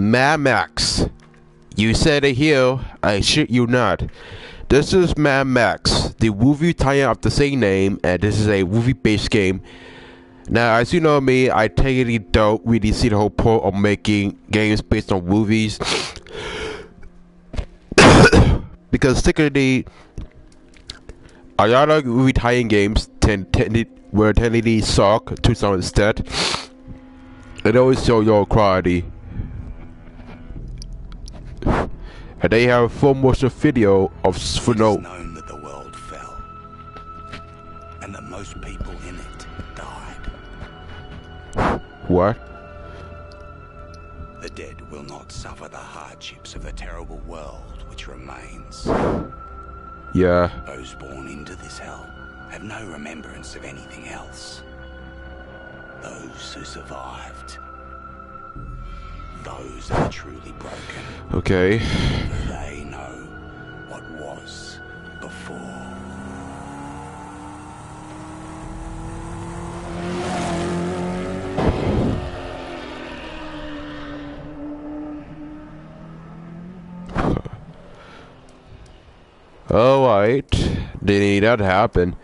Mad Max. You said it here, I shit you not. This is Mad Max, the movie tie-in of the same name, and this is a movie-based game. Now, as you know me, I technically don't really see the whole point of making games based on movies. Because technically, a lot of movie tie-in games were technically suck to some extent. It always show your quality. And they have a full motion video of Snow. It's known that the world fell, and that most people in it died. What? The dead will not suffer the hardships of the terrible world which remains. Yeah. Those born into this hell have no remembrance of anything else. Those who survived, those are truly broken. Okay. They know what was before. Alright. Didn't need that to happen.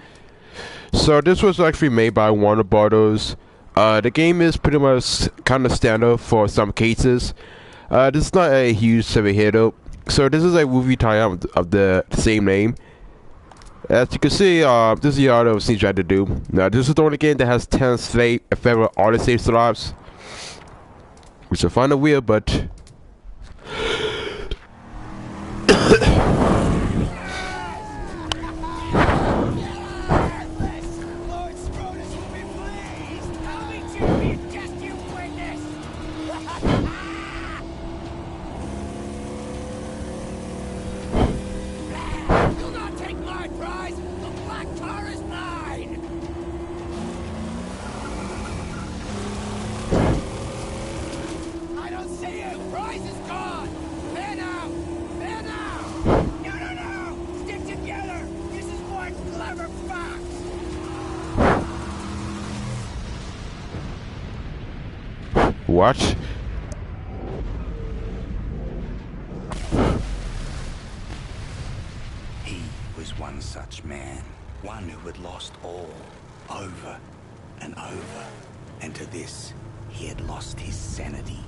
So this was actually made by Warner Brothers. The game is pretty much kind of standard for some cases. This is not a huge heavy hitter. So this is a movie tie-up of the same name. As you can see, this is the other of things I had to do. Now this is the only game that has 10 save and favorite autosave slots, which I find it weird, but what? He was one such man, one who had lost all, over and over, and to this he had lost his sanity.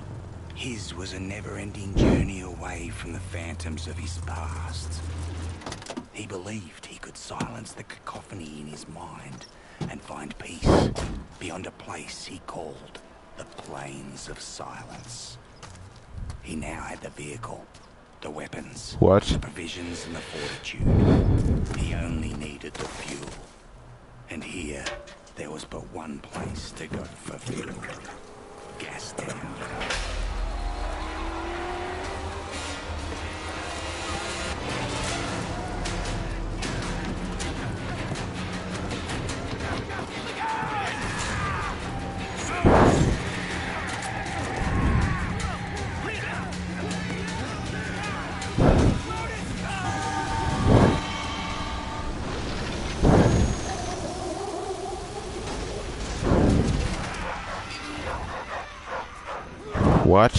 His was a never-ending journey away from the phantoms of his past. He believed he could silence the cacophony in his mind and find peace beyond a place he called the Plains of Silence. He now had the vehicle, the weapons, What? the provisions and the fortitude. He only needed the fuel. And here, there was but one place to go for fuel. Gastown. What?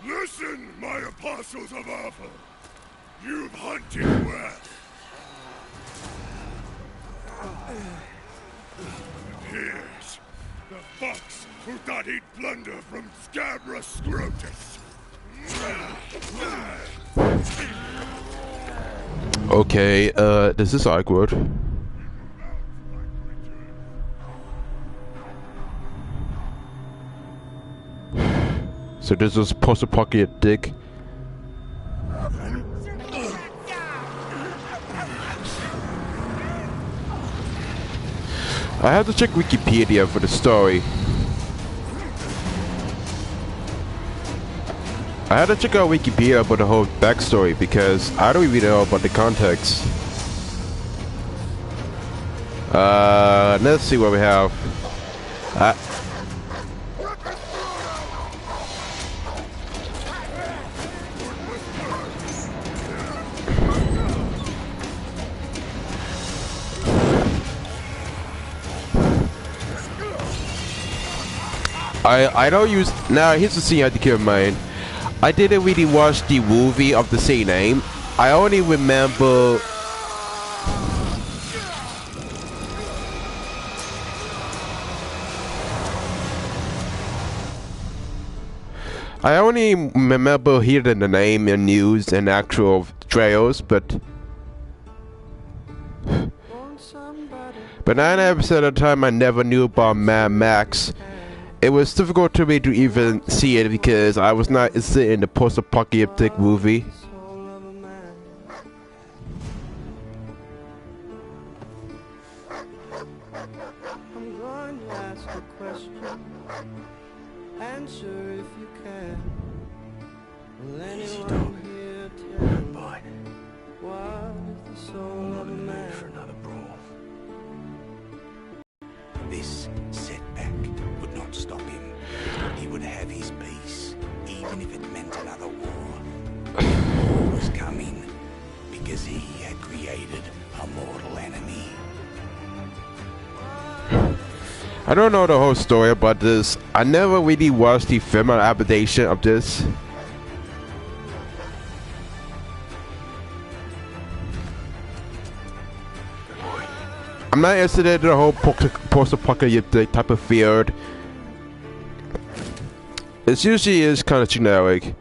Listen, my apostles of Alpha. You've hunted well. Here's the fox who thought he'd plunder from Scabra Scrotus. Okay, this is awkward. So this is supposed to pocket a dick. I have to check Wikipedia for the story. I had to check out Wikipedia about the whole backstory because I don't even know about the context. Let's see what we have. I don't use now. Here's the thing I have to keep in mind. I didn't really watch the movie of the same name. I only remember. I only remember hearing the name in news and actual trails, but 99% of the time I never knew about Mad Max. It was difficult to me to even see it because I was not interested in the post-apocalyptic movie. I'm going to ask a question. Answer if you can. Will anyone here tell me what is the soul of a man? For another brawl. This setback would not stop him. He would have his peace, even if it meant another war. War was coming because he had created a mortal enemy. I don't know the whole story about this. I never really watched the film adaptation of this. I'm not interested in the whole post-apocalyptic type of field. It usually is kind of generic.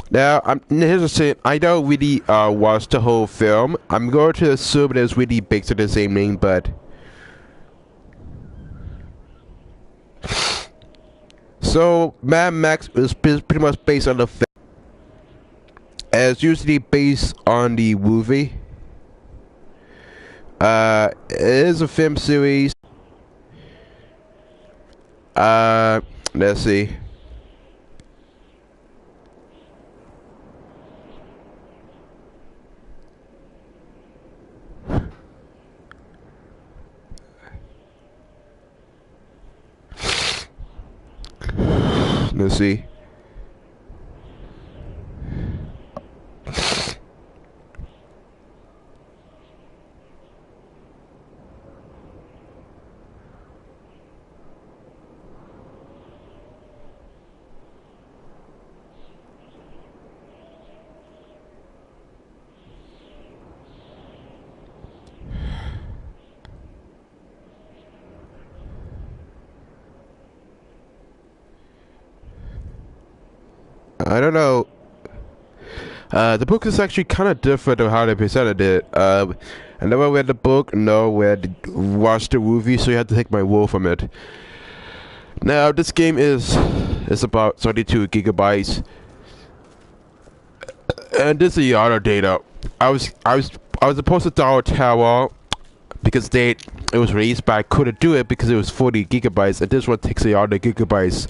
Now, here's the thing. I don't really watch the whole film. I'm going to assume it is really based on the same name, but so Mad Max is pretty much based on the film. It's usually based on the movie. It is a film series. Let's see. Let's see. I don't know. The book is actually kind of different to how they presented it. I never read the book, nor watched the movie, so you have to take my word from it. Now, this game is about 32 gigabytes, and this is the other data. I was supposed to download Terra because it was released, but I couldn't do it because it was 40 gigabytes, and this one takes a other gigabytes.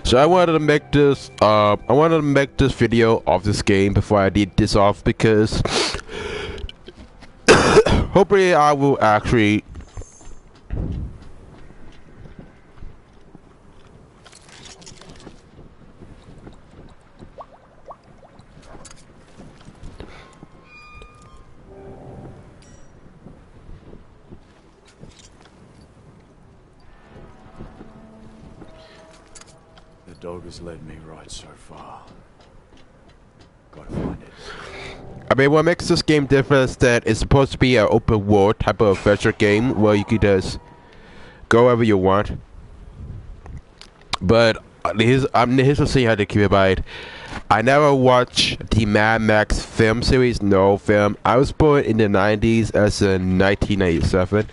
So I wanted to make this video of this game before I did this off, because hopefully I will actually The dog has led me right so far. Gotta find it. I mean, what makes this game different is that it's supposed to be an open world type of adventure game where you could just go wherever you want. But here's the thing I had to keep in mind. I never watched the Mad Max film series, no film. I was born in the 90s, as in 1997.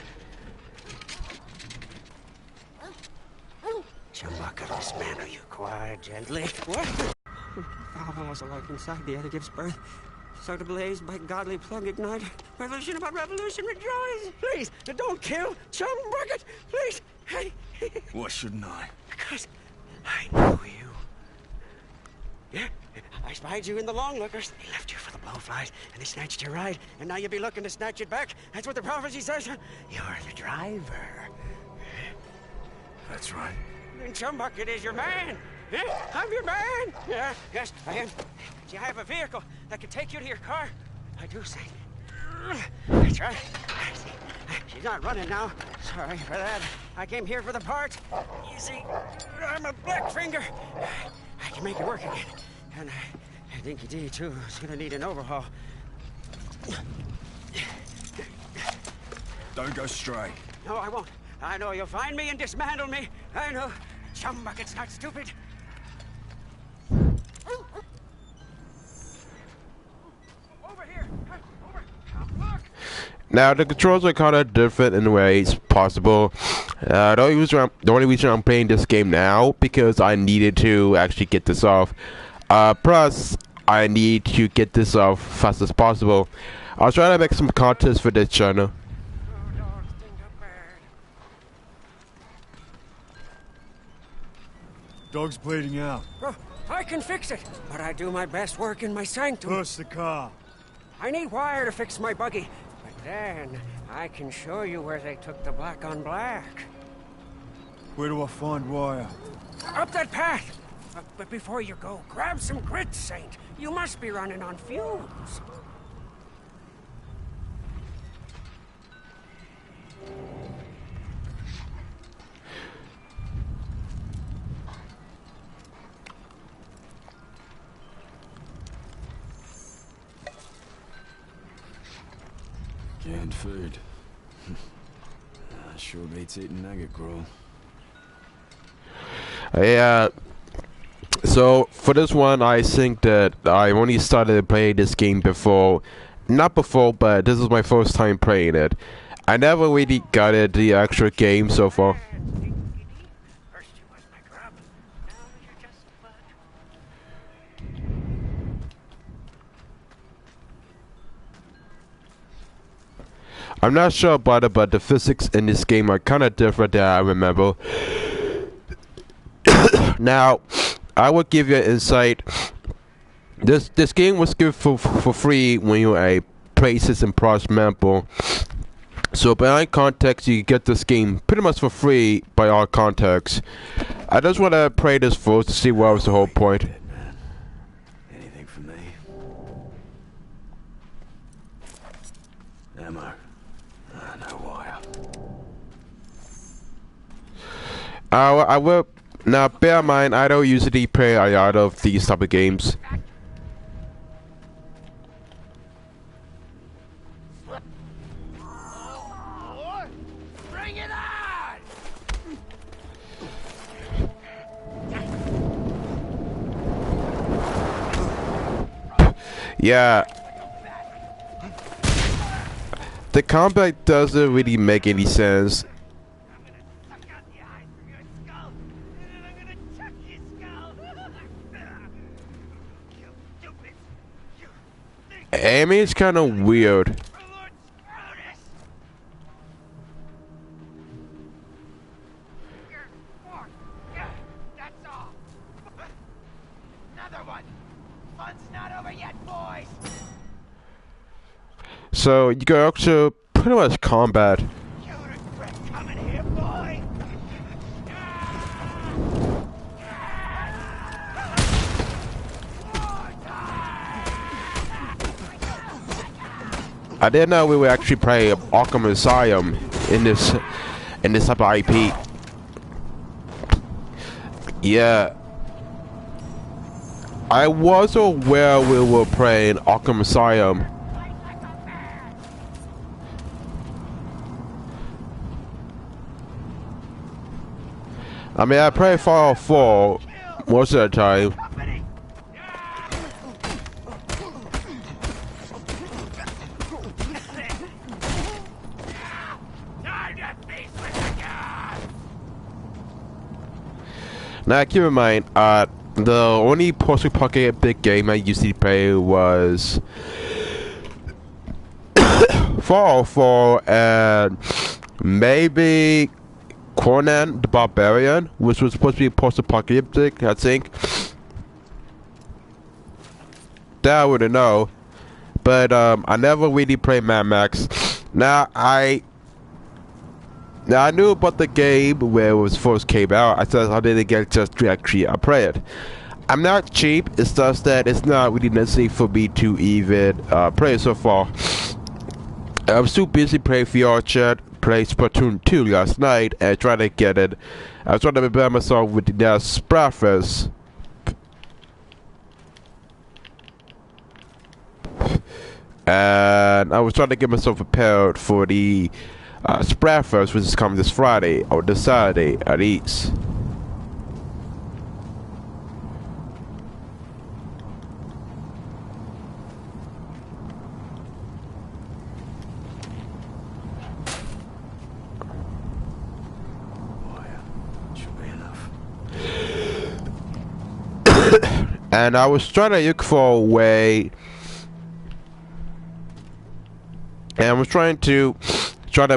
Chumbuckles, man, are you quiet, gently? What? Alvin was alike inside. The other gives birth. Start ablaze by godly plug ignite. Revolution about revolution, rejoice! Please, don't kill Chum Bucket! Please! Hey! Why shouldn't I? Because I know you. Yeah, I spied you in the long lookers. They left you for the blowflies, and they snatched your ride, and now you'll be looking to snatch it back. That's what the prophecy says. You're the driver. That's right. And Chum Bucket is your man. Yeah, I'm your man. Yeah, yes, I am. See, I have a vehicle that can take you to your car. I do say. That's right. See, she's not running now. Sorry for that. I came here for the parts. You see, I'm a black finger. I can make it work again. And Dinky D, too, is gonna need an overhaul. Don't go stray. No, I won't. I know you'll find me and dismantle me. I know. Chum Bucket's not stupid. Over here. Over. Look. Now the controls are kind of different in ways possible. The only reason I'm playing this game now because I needed to actually get this off. Plus, I need to get this off fast as possible. I was trying to make some content for this channel. Dog's bleeding out. Oh, I can fix it, but I do my best work in my sanctum. Push the car. I need wire to fix my buggy, but then I can show you where they took the black on black. Where do I find wire? Up that path! But before you go, grab some grit, Saint. You must be running on fumes. Canned food. Sure beats eating nugget gruel. Yeah. So for this one, I think that I only started playing this game before. Not before, but this is my first time playing it. I never really got it, the actual game so far. First you was my grub, now you're just a bug. I'm not sure about it, but the physics in this game are kind of different than I remember. Now, I will give you an insight. This game was given for free when you are a PlayStation Plus member. So behind context, you get this game pretty much for free by all context. I just want to play this first to see what was the whole point. Anything for me? Ammo. No wire. I will. Now, bear in mind, I don't usually play a lot of these type of games. Bring it on! Yeah. The combat doesn't really make any sense. I mean, it's kind of weird. So you can also pretty much combat. I didn't know we would actually play Arkham Asylum in this type of IP. Yeah. I was aware we were playing Arkham Asylum. I mean, I play Fallout 4 most of the time. Now, keep in mind, the only post-apocalyptic game I used to play was 404 and maybe Conan the Barbarian, which was supposed to be post-apocalyptic, I think. That I wouldn't know. But I never really played Mad Max. Now I knew about the game where it was first came out. I said I didn't get just to actually play it. I'm not cheap. It's just that it's not really necessary for me to even play it so far. I was too busy playing VR Chat, playing Splatoon 2 last night, and trying to get it. I was trying to prepare myself with the Splatfest. And I was trying to get myself prepared for the Splatfest, which is coming this Friday or this Saturday at East. And I was trying to look for a way, and I was trying to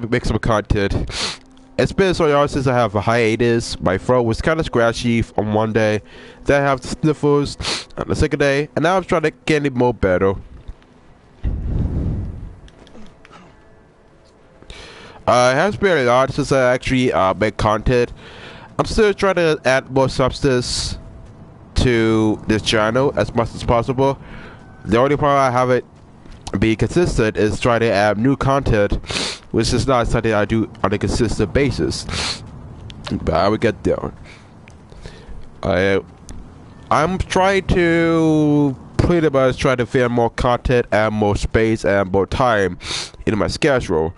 make some content. It's been so long since I have a hiatus. My throat was kind of scratchy on one day, then I have the sniffles on the second day, and now I'm trying to get it more better. It has been a lot since I actually make content. I'm still trying to add more substance to this channel as much as possible. The only problem I haven't be consistent is trying to add new content, which is not something I do on a consistent basis. But I will get there. I'm trying to pretty much try to fit more content and more space and more time in my schedule.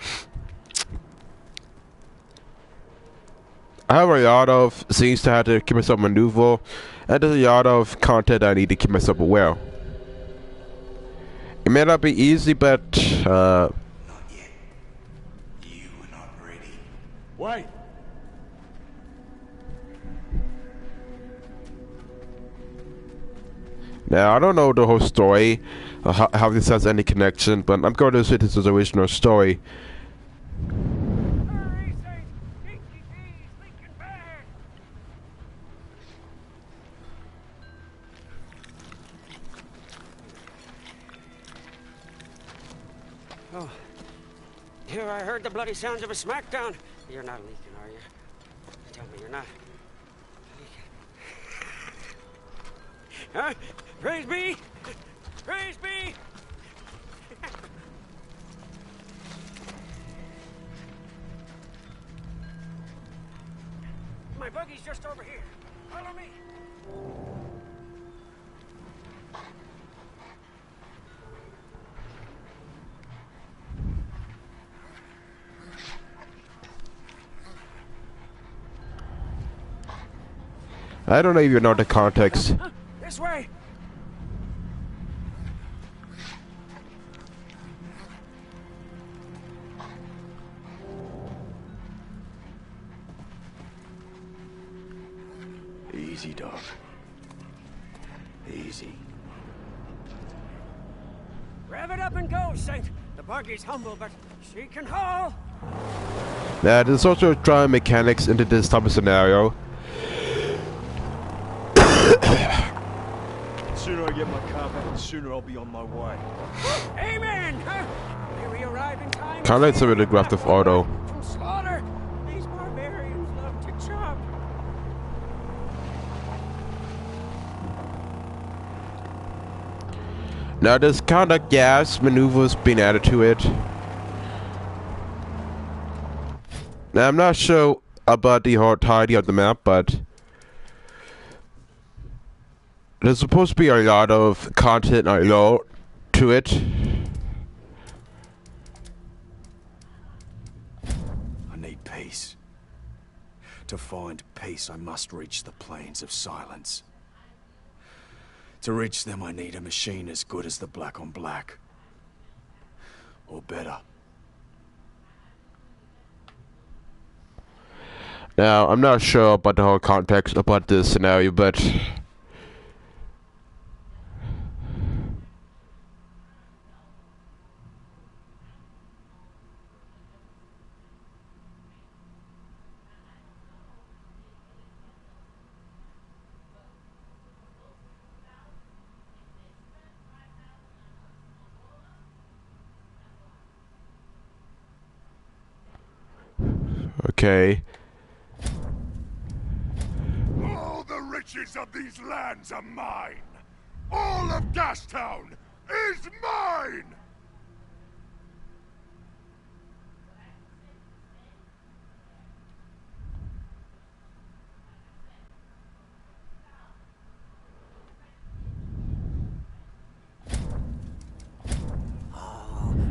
I have a lot of things to have to keep myself maneuver, and there's a lot of content I need to keep myself aware. It may not be easy, but Not yet. You were not ready. Wait! now I don't know the whole story, how this has any connection, but I'm going to say this is the original story. Oh, here I heard the bloody sounds of a smackdown. You're not leaking, are you? Tell me you're not leaking. Huh? Praise be! Praise be! My buggy's just over here. Follow me. I don't know if you know the context. This way. Easy, dog. Easy. Rev it up and go, Saint. The buggy's humble, but she can haul. Now, there's also drawing mechanics into this type of scenario. The sooner I get my car back, the sooner I'll be on my way. Amen! Huh? May we arrive in time. Kinda like some of the Grand Theft Auto. From slaughter. These barbarians love to chop. Now, there's kind of gas maneuvers being added to it. Now, I'm not sure about the whole entirety of the map, but there's supposed to be a lot of content and a lot to it. I need peace. To find peace, I must reach the plains of silence. To reach them, I need a machine as good as the Black on Black. Or better. Now, I'm not sure about the whole context about this scenario, but Okay. All the riches of these lands are mine. All of Gastown is mine!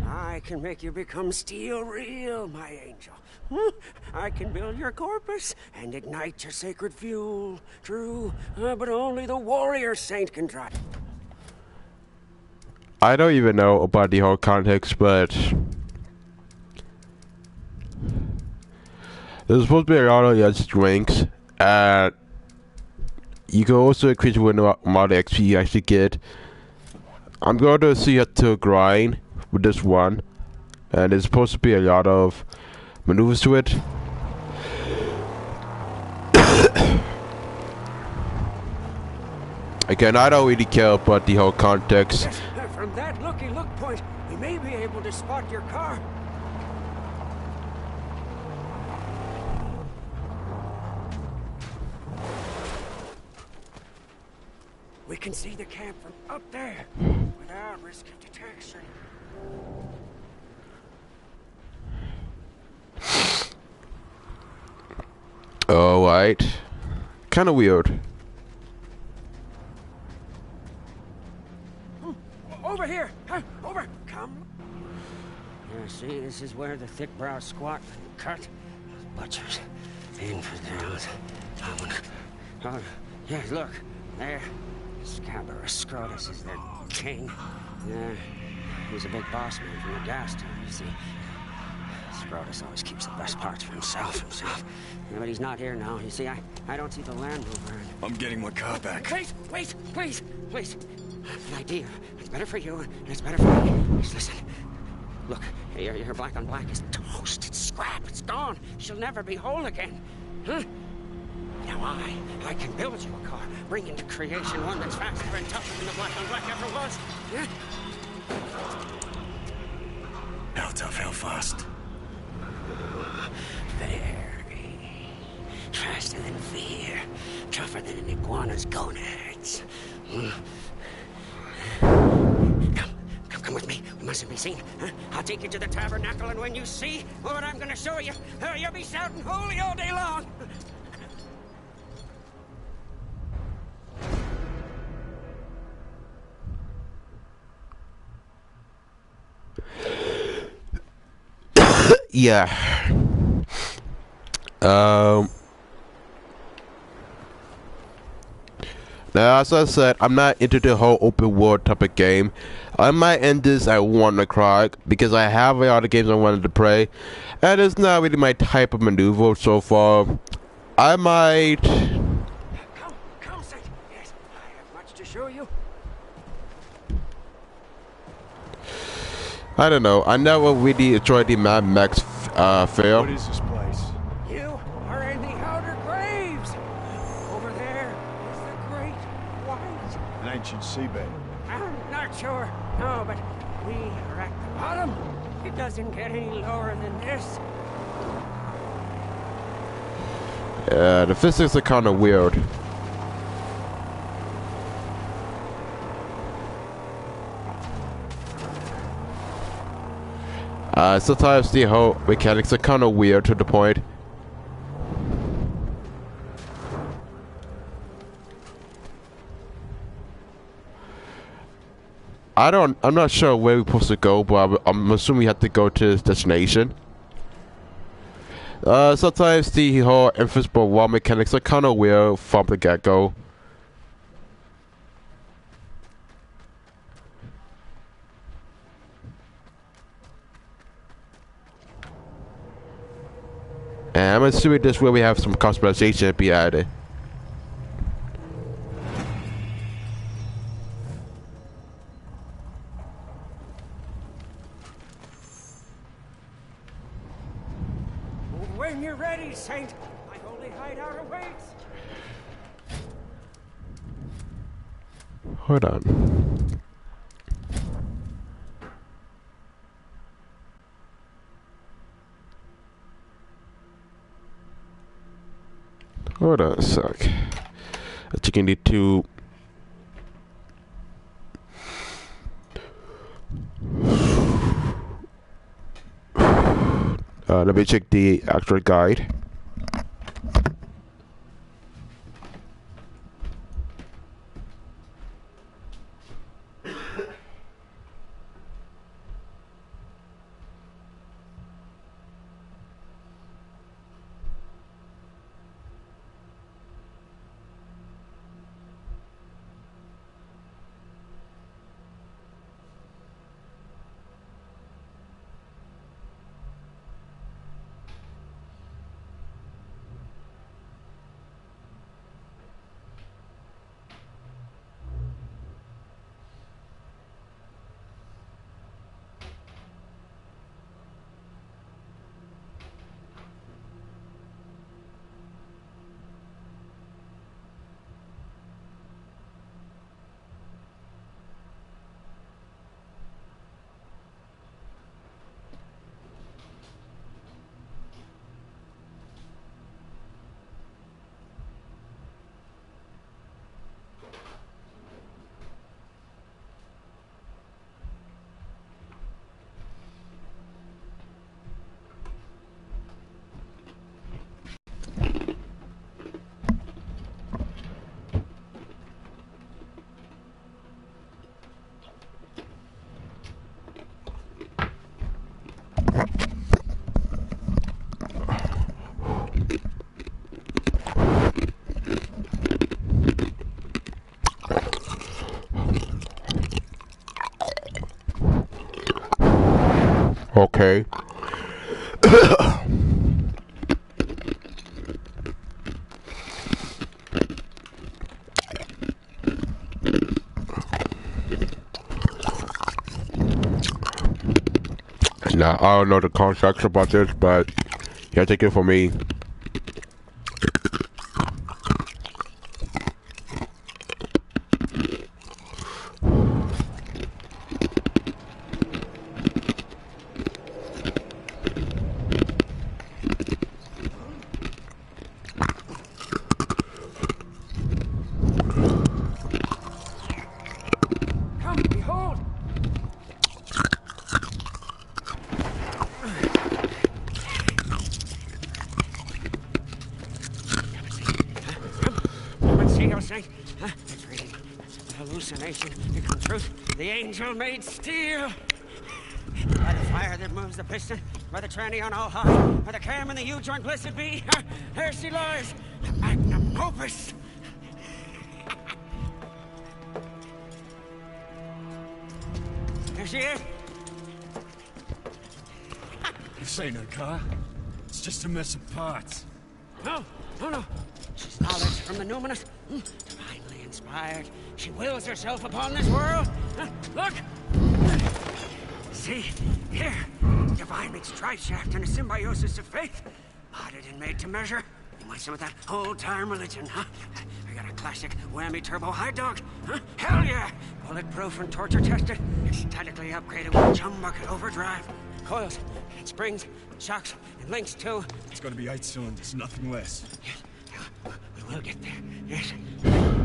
I can make you become steel real, my angel. I can build your corpus and ignite your sacred fuel. True, but only the warrior saint can try. I don't even know about the whole context, but there's supposed to be a lot of your strengths, and you can also increase the amount of XP you actually get. I'm going to see how to grind with this one, and there's supposed to be a lot of maneuvers to it. Again, I don't really care about the whole context. Yes, from that looky-look point, we may be able to spot your car. We can see the camp from up there, without risk of detection. Alright. Kinda weird. Over here! Huh? Over! Come! Yeah, see, this is where the thick-browed squat cut. Butchers. Infidels. Oh, yeah, look. There. Scabrous Scrotus is their king. Yeah, he's a big boss man from the gas town, you see. Scrotus always keeps the best parts for himself. Yeah, but he's not here now. You see, I don't see the Land Rover. I'm getting my car back. Wait, please. An idea. It's better for you, and it's better for me. Just listen. Look, your black on black is toast. It's scrap. It's gone. She'll never be whole again. Huh? Now I can build you a car, bring into creation one that's faster and tougher than the black on black ever was. Yeah? How tough, how fast? Very. Faster than fear. Tougher than an iguana's gonads. Come with me. We mustn't be seen. Huh? I'll take you to the tabernacle, and when you see what I'm gonna show you, you'll be shouting holy all day long. Yeah. Now, as I said, I'm not into the whole open world type of game. I might end this at 1 o'clock because I have a lot of games I wanted to play, and it's not really my type of maneuver so far. I might. Come, Saint. Yes, I have much to show you. I don't know. I never really enjoyed the Mad Max fail. What is this place? You are in the Outer Graves. Over there is the Great White. An ancient seabed. I'm not sure. No, but we are at the bottom. It doesn't get any lower than this. Yeah, the physics are kind of weird. Sometimes the whole mechanics are kind of weird to the point. I'm not sure where we're supposed to go, but I'm assuming we have to go to this destination. Sometimes the whole invisible wall mechanics are kind of weird from the get-go. And I'm assuming this is where we have some customization to be added. When you're ready, Saint, my holy hideout awaits. Hold on. Hold on a sec. I think I need to. Let me check the actual guide. Okay. Now, I don't know the context about this, but yeah, take it from me. Come, behold! Come and see those things. Huh? It's really a hallucination become truth. The angel made steel. By the fire that moves the piston, by the tranny on all high, by the cam and the U-joint blessed be, there she lies, the magnum opus. There she is. This ain't her car. It's just a mess of parts. No, no, no. She's knowledge from the numinous, divinely inspired. She wills herself upon this world. Look! See, here, divine mixed drive shaft and a symbiosis of faith. Modded and made to measure. You want some of that old-time religion, huh? I got a classic whammy turbo high dog, huh? Hell yeah! Bulletproof and torture tested. Statically upgraded with jump bucket overdrive. Coils and springs, shocks and links too. It's gonna be 8 cylinders, nothing less. We will get there, yes.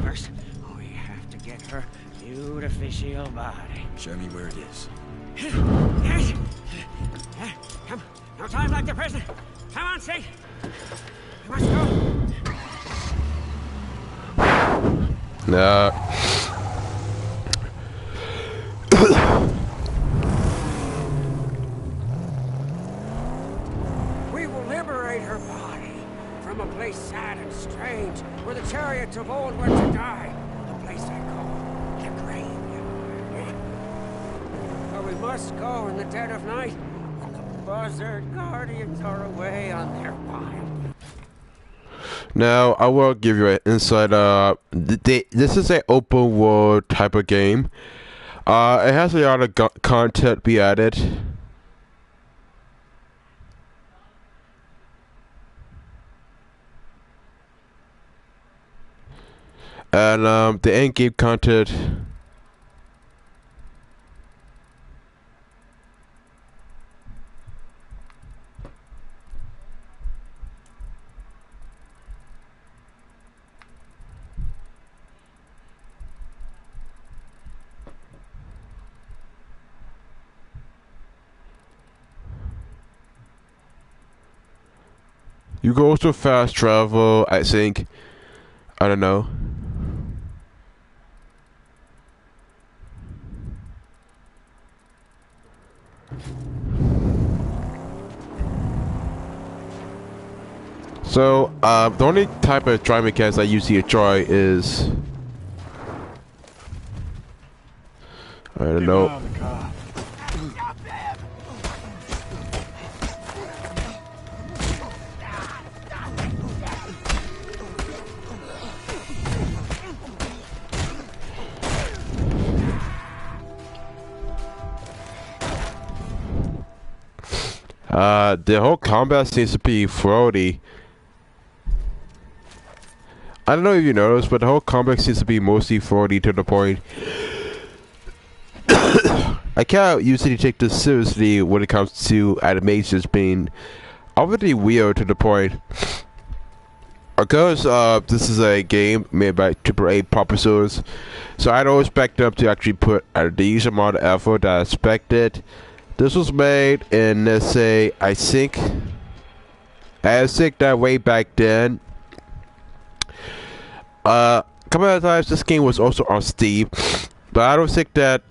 First, we have to get her beautificial body. Show me where it is. Yes! Come, no time like the present. Come on, Sig. We must go. Nah. We will liberate her body from a place sad and strange, where the chariots of old went to die. A place I call the graveyard. But we must go in the dead of night, when the buzzard guardians are away on their wild. Now, I will give you an insight. This is an open world type of game. It has a lot of content be added. And the end game content. You can also fast travel, I think. I don't know. So, the only type of driving mechanics I usually enjoy is... I don't know. The whole combat seems to be floaty. I don't know if you noticed, but the whole combat seems to be mostly floaty to the point. I can't usually take this seriously when it comes to animations being already weird to the point. Because this is a game made by AAA publishers, so I don't expect them to actually put a decent amount of effort that I expected. This was made in, let's say, I think that way back then. Couple of times this game was also on Steam, but I don't think that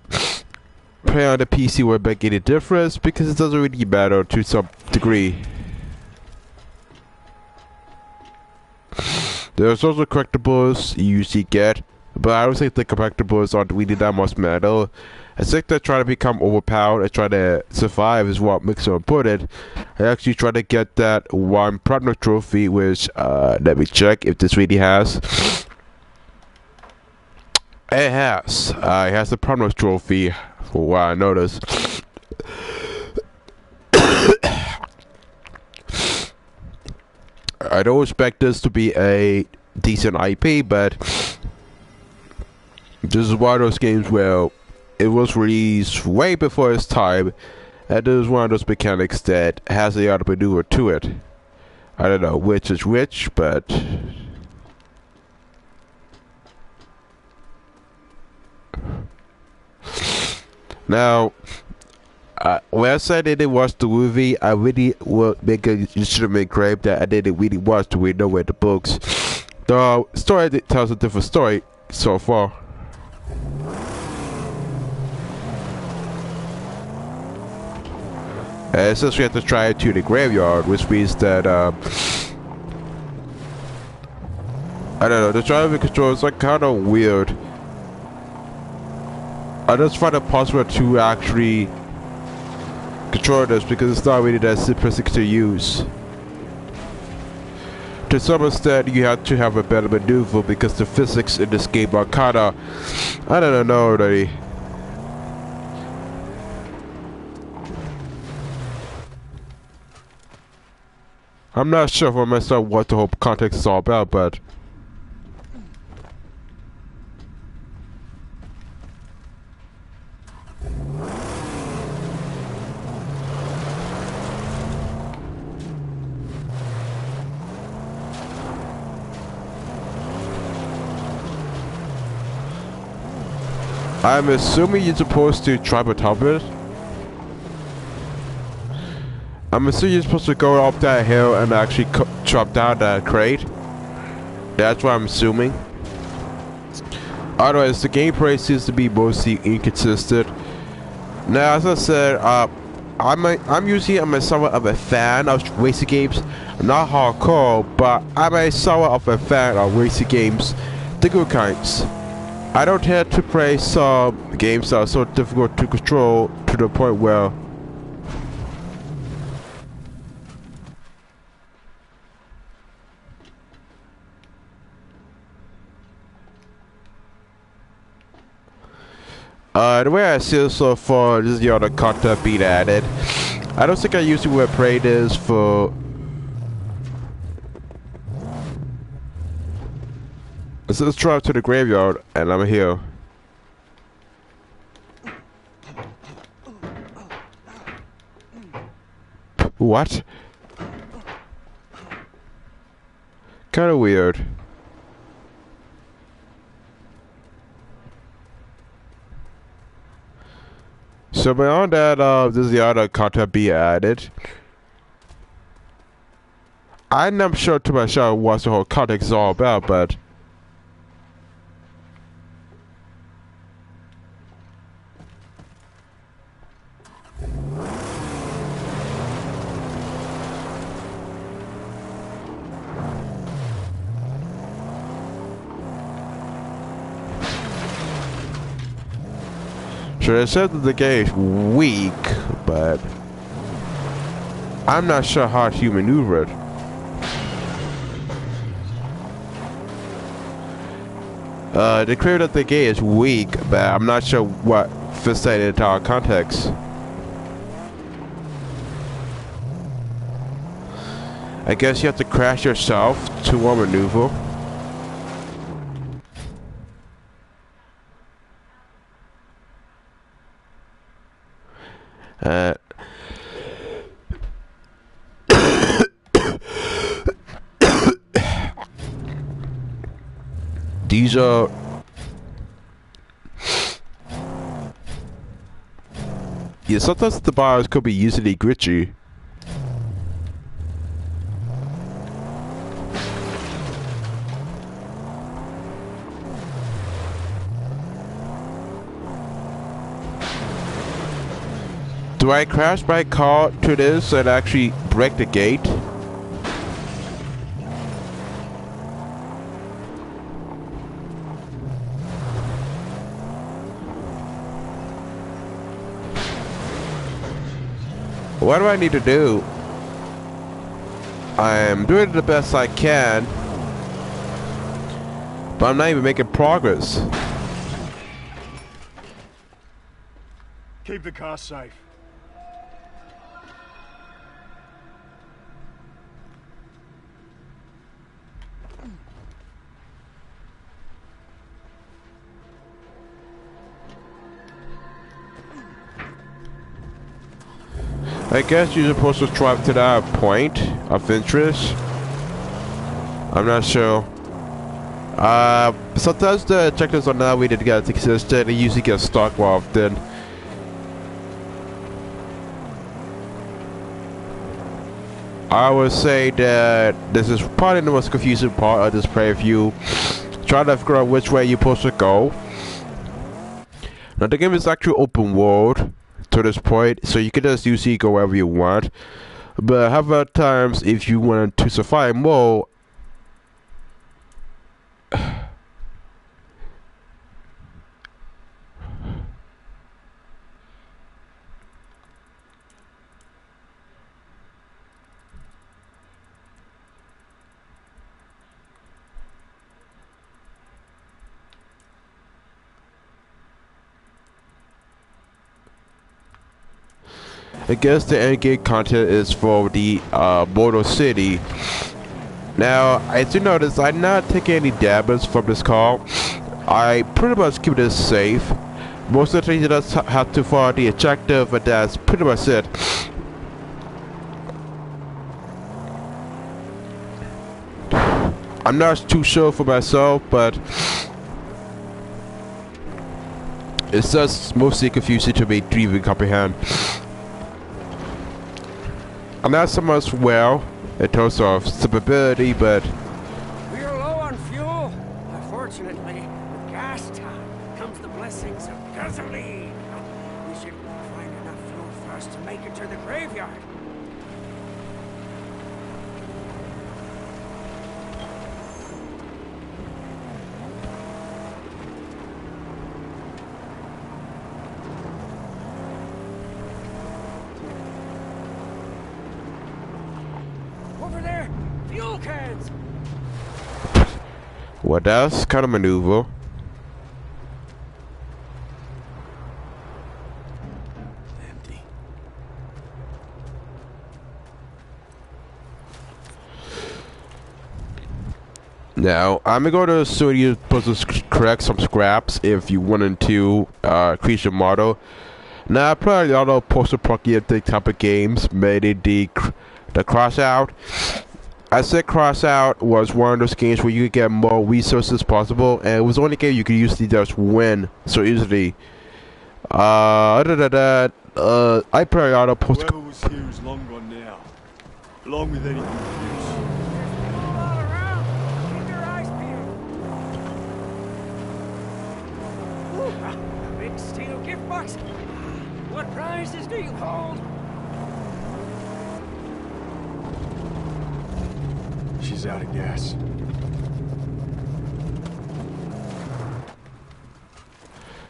playing on the PC would make any difference because it doesn't really matter to some degree. There's also collectibles you usually get, but I don't think the collectibles aren't really that much matter. I think that trying to become overpowered and try to survive is what makes it important. I actually try to get that one platinum trophy, which let me check if this really has. It has. It has the platinum trophy, for what I noticed. I don't expect this to be a decent IP, but this is one of those games where it was released way before its time, and this is one of those mechanics that has a lot of maneuver to it. I don't know which is which, but now, when I said I didn't watch the movie, I really would make a legitimate claim that I didn't really watch the window with the books. The story tells a different story so far. Since we have to try to the graveyard, which means that I don't know, the driving controls are kind of weird. I just find it possible to actually control this because it's not really that simplistic to use. To some extent, you have to have a better maneuver because the physics in this game are kinda, I don't know already. I'm not sure for myself what the whole context is all about, but I'm assuming you're supposed to climb on top of it. I'm assuming you're supposed to go up that hill and actually chop down that crate. That's what I'm assuming. Otherwise, the gameplay seems to be mostly inconsistent. Now, as I said, I'm usually somewhat of a fan of racing games. Not hardcore, but I'm somewhat of a fan of racing games, the good kinds. I don't tend to play some games that are so difficult to control to the point where the way I see it so far, this is the other content being added. I don't think I usually would play this for... Let's drive to the graveyard, and I'm here. What? Kinda weird. So beyond that, this is the other content being added. I'm not sure to myself what the whole context is all about, but sure, it said that the game is weak, but I'm not sure how to maneuver it. They clear that the game is weak, but I'm not sure what fits that into our context. I guess you have to crash yourself to one maneuver. These are yeah, sometimes the bars could be easily glitchy. Do I crash my car to this and actually break the gate? What do I need to do? I'm doing the best I can, but I'm not even making progress. Keep the car safe. I guess you're supposed to drive to that point of interest. I'm not sure. Sometimes the checklists are not way to get consistent. They usually get stuck more often. I would say that this is probably the most confusing part of this playthrough. Trying to figure out which way you're supposed to go. Now the game is actually open world to this point, so you can just usually go wherever you want. But however, times if you want to survive more, I guess the end game content is for the Mortal City. Now, as you notice, I'm not taking any damage from this car. I pretty much keep this safe. Most of the things you just have to follow the objective, and that's pretty much it. I'm not too sure for myself, but it's just mostly confusing to me to even comprehend. I'm not so much well in terms of stability, but We're low on fuel. Unfortunately, with gas time comes the blessings of gasoline. We should find enough fuel first to make it to the graveyard. Over there, fuel cans. well, that's kind of maneuver. Empty. Now, I'm gonna go to the studio to correct some scraps if you wanted to increase your model. Now, probably all the post-apocalyptic type of games made it the Crossout. I said Crossout was one of those games where you could get more resources possible, and it was the only game you could usually just win so easily. Other than that, I probably ought to post. Whoever was here is long gone now, along with anything else. steel gift box. What prizes do you hold? She's out of gas.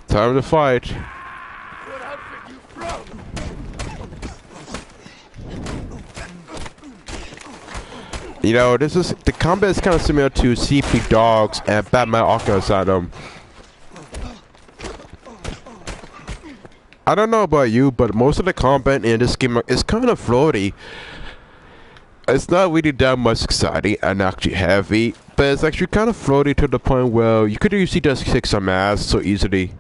Time to fight. What outfit you from? You know, the combat is kind of similar to CP Dogs and Batman Arkham Asylum. I don't know about you, but most of the combat in this game is kind of floaty. It's not really that much exciting and actually heavy, but it's actually kind of floaty to the point where you could usually just kick some ass so easily.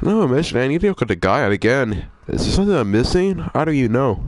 No, imagine I need to look at the guy out again. Is there something I'm missing? How do you know?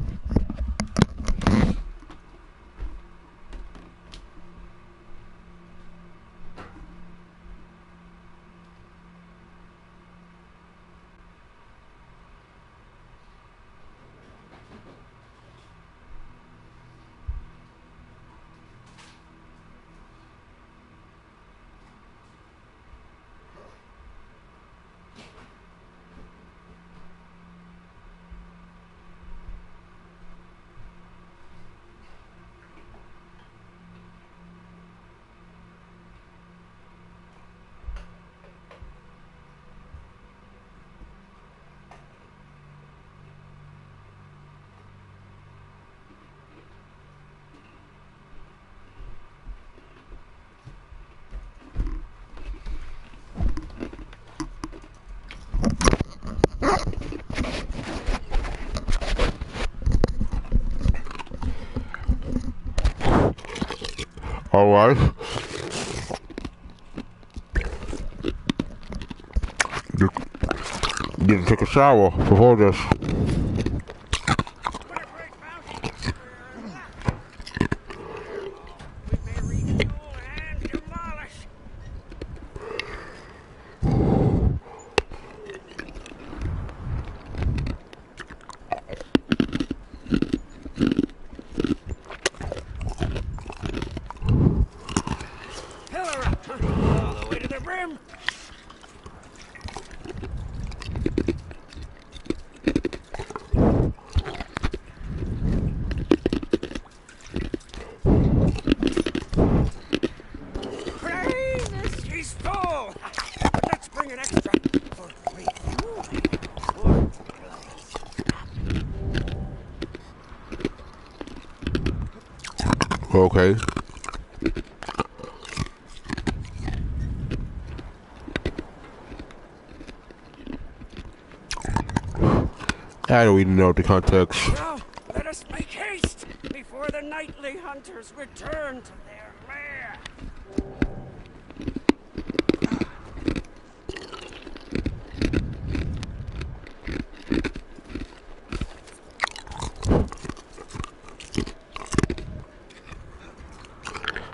Alright. Didn't take a shower before this. Okay. I don't even know the context. Now, let us make haste before the nightly hunters return to their lair.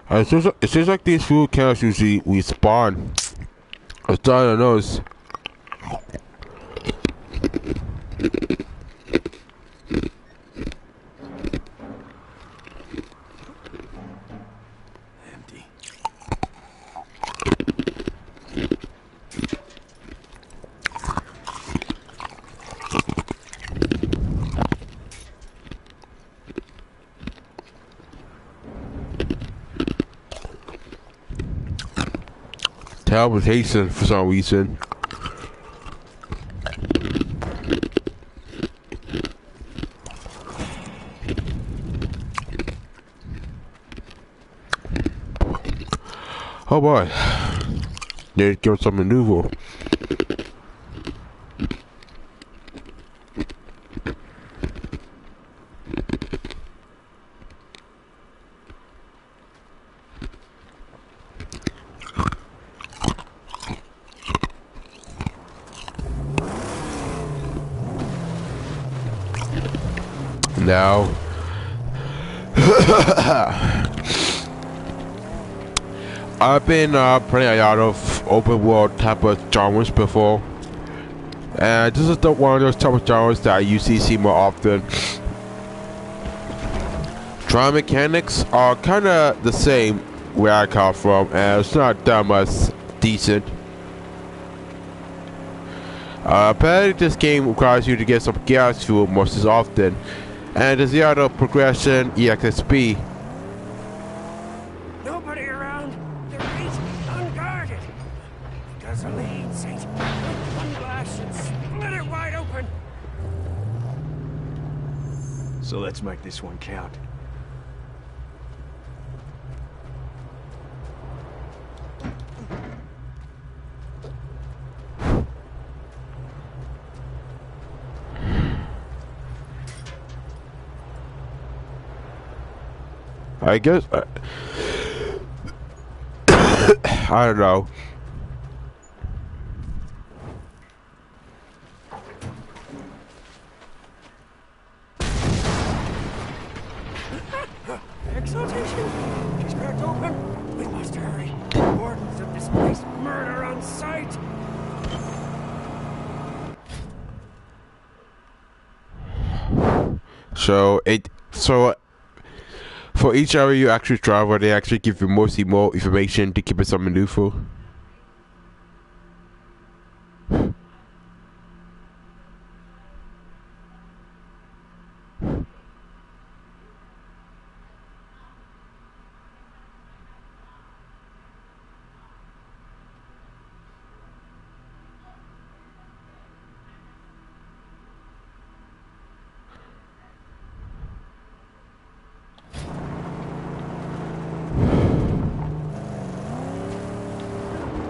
It seems like these food counts usually respawn. It's down the nose. Empty. Tal was hastening for some reason. Oh boy. Need to give him some maneuver. Now, I've been playing a lot of open world type of genres before, and this is one of those type of genres that I usually see more often. Trial mechanics are kind of the same where I come from, and it's not that much decent. Apparently this game requires you to get some gas fuel most as often, and the zero progression EXP. Nobody around. The gate unguarded. Does a lead, Saint. One blast and split it wide open. So let's make this one count. I guess I don't know. Exaltation! She's cracked open. We must hurry. Wardens of this place murder on sight. So for each area you actually travel, they actually give you mostly more information to keep it something useful.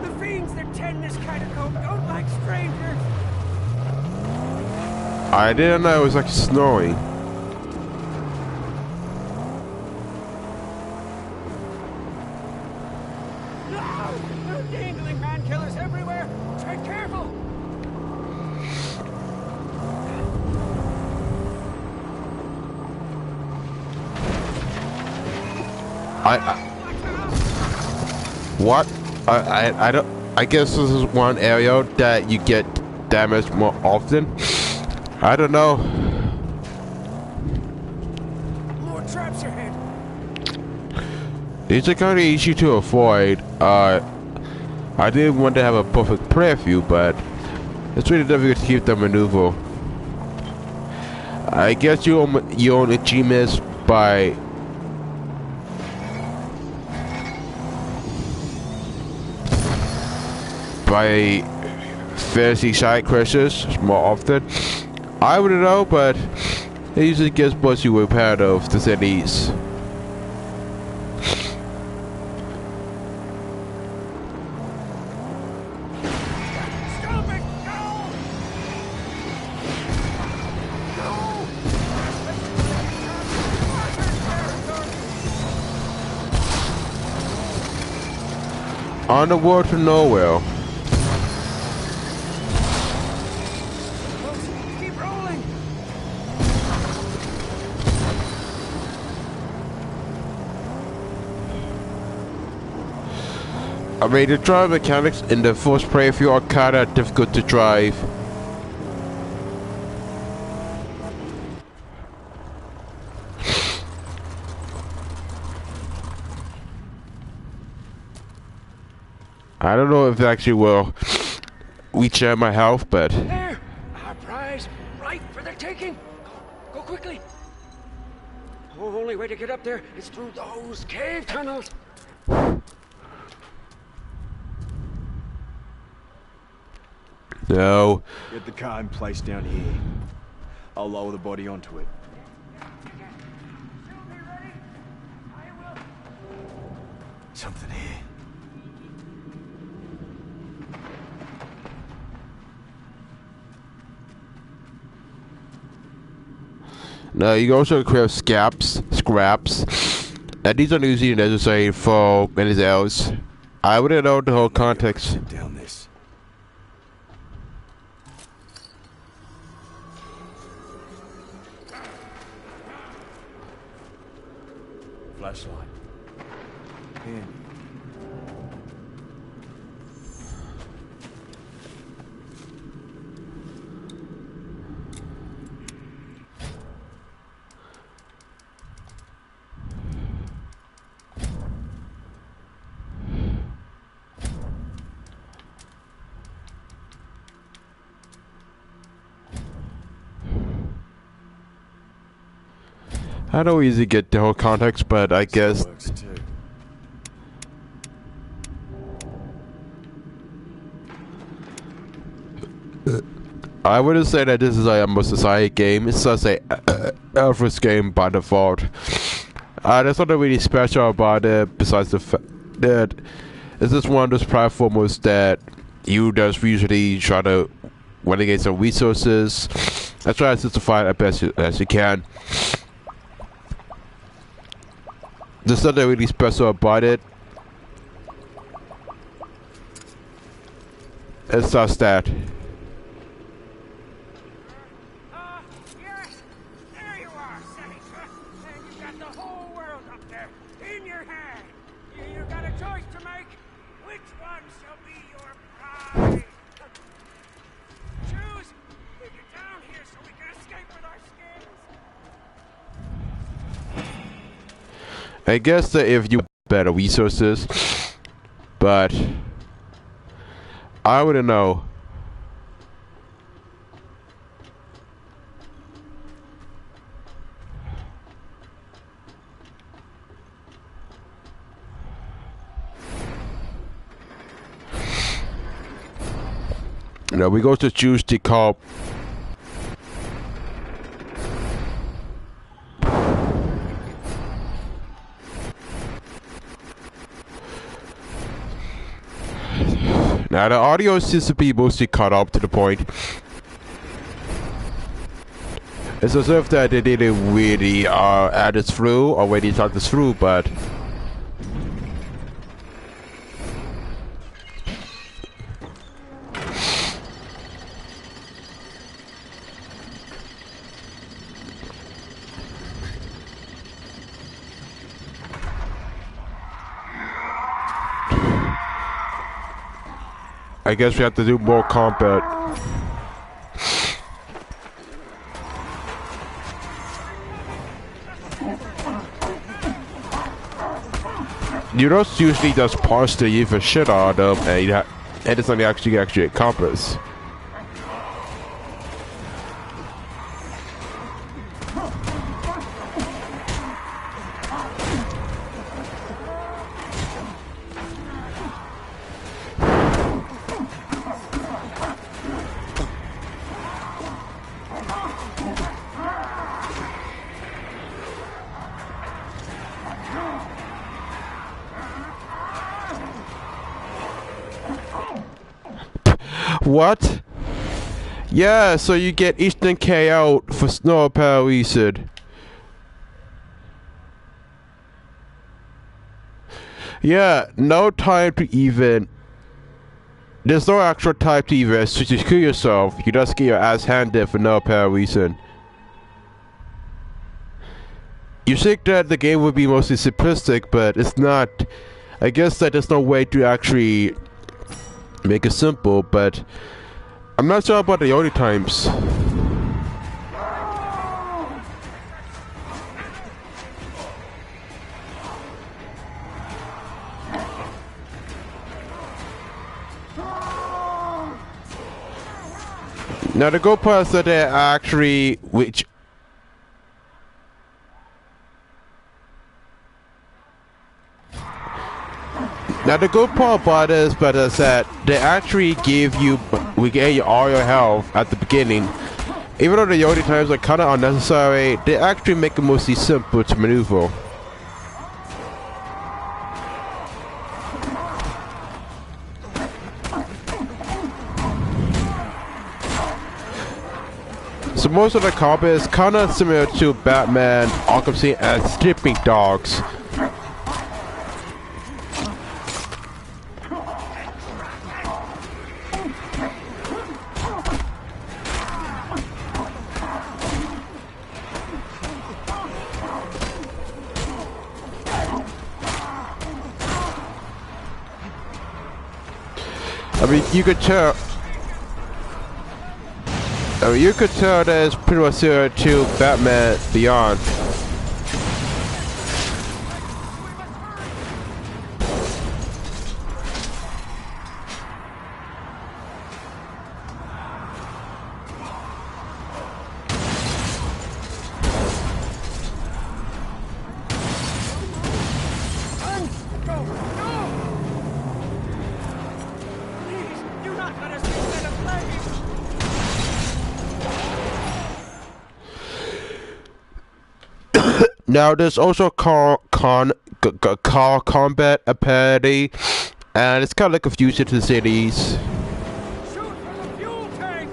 The fiends that tend this catacomb don't like strangers. I didn't know it was like snowing. No! There are dangling man killers everywhere. Tread careful. What? I don't. I guess this is one area that you get damaged more often. I don't know. More traps ahead. These are kind of easy to avoid. I didn't want to have a perfect prayer view, but it's really difficult to keep the maneuver. I guess you own achievements by fantasy side quests more often. I wouldn't know, but it usually gets what you were part of the cities. Stop it! No! No! On the road to nowhere. Keep rolling! I mean, the drive mechanics in the first playthrough are kinda difficult to drive. I don't know if it actually will reach my health, but There! Our prize, right for the taking! Go quickly! The only way to get up there is through those cave tunnels! no. Get the car in place down here. I'll lower the body onto it. Something here. No, you can also craft scraps, and these are usually necessary for anything else. I wouldn't know the whole context. Down this. Flashlight. Handy. I don't easily get the whole context, but I guess Works too. I wouldn't say that this is a more society game. It's just a Alphas game by default. There's nothing really special about it besides the fact that it's just one of those platformers that you just usually try to renegade some resources and try to simplify it as you can. There's nothing really special about it. It's just that. Yes, there you are, Senator. And you got the whole world up there in your hand. You got a choice to make. Which one shall be your prize? Choose. If you're down here so we can escape with our skins. I guess that if you better resources, but I wouldn't know. Now we go to choose the call. Now the audio seems to be mostly cut up to the point. It's as if that they didn't really add this through or really thought this through, but I guess we have to do more combat. You don't usually just parse the even shit out of them and it's only actually accomplish. What? Yeah, so you get instant KO for no power reason. Yeah, no time to even. There's no actual time to even secure yourself. You just get your ass handed for no power reason. You think that the game would be mostly simplistic, but it's not. I guess that there's no way to actually make it simple, but I'm not sure about the only times. Now the good part is that they actually, which now the good part about this, but is that they actually give you, we get you all your health at the beginning. Even though the only times are kind of unnecessary, they actually make it mostly simple to maneuver. So most of the combat is kind of similar to Batman, Arkham City, and Sleeping Dogs. I mean, you could tell. I mean, you could tell that it's pretty much similar to Batman Beyond. Now there's also car combat ability, and it's kind of like a fusion to the cities. Shoot for the fuel tank!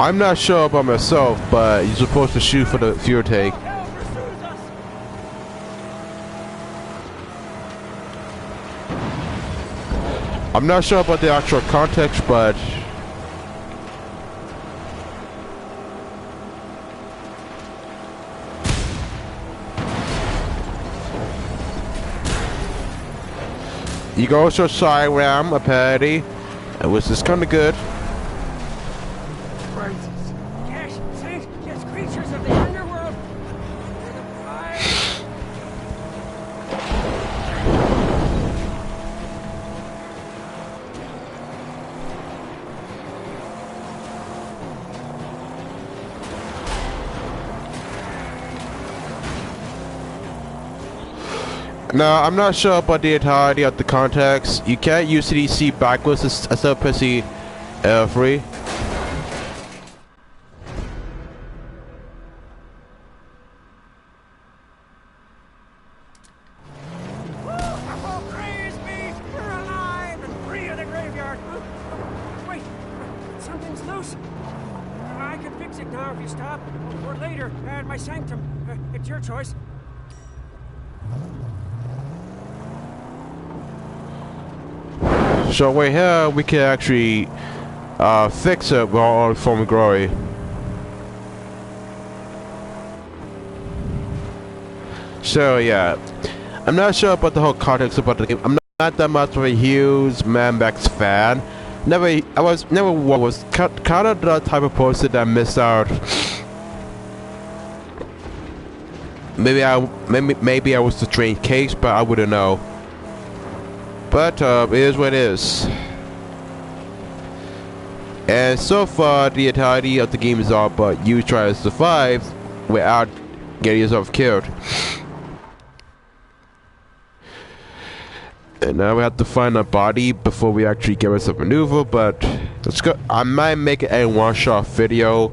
I'm not sure about myself, but you're supposed to shoot for the fuel tank. Hell pursues us! I'm not sure about the actual context, but you can also side ram ability, which is kind of good. Cash, Saint, yes, creatures of the underworld. They're the prize. Now, I'm not sure about the entirety of the context. You can't use CDC backwards instead of pressing L3. Oh, praise be! We're alive and free of the graveyard. Wait, something's loose. I can fix it now if you stop, or later at my sanctum. It's your choice. So right here, we can actually fix it while from glory. So yeah, I'm not sure about the whole context about the game. I'm not that much of a huge Mad Max fan. I was kind of the type of person that missed out. Maybe I was the strange case, but I wouldn't know. But it is what it is. And so far, the entirety of the game is all but you try to survive without getting yourself killed. And now we have to find a body before we actually get ourselves a maneuver, but let's go. I might make it a one-shot video.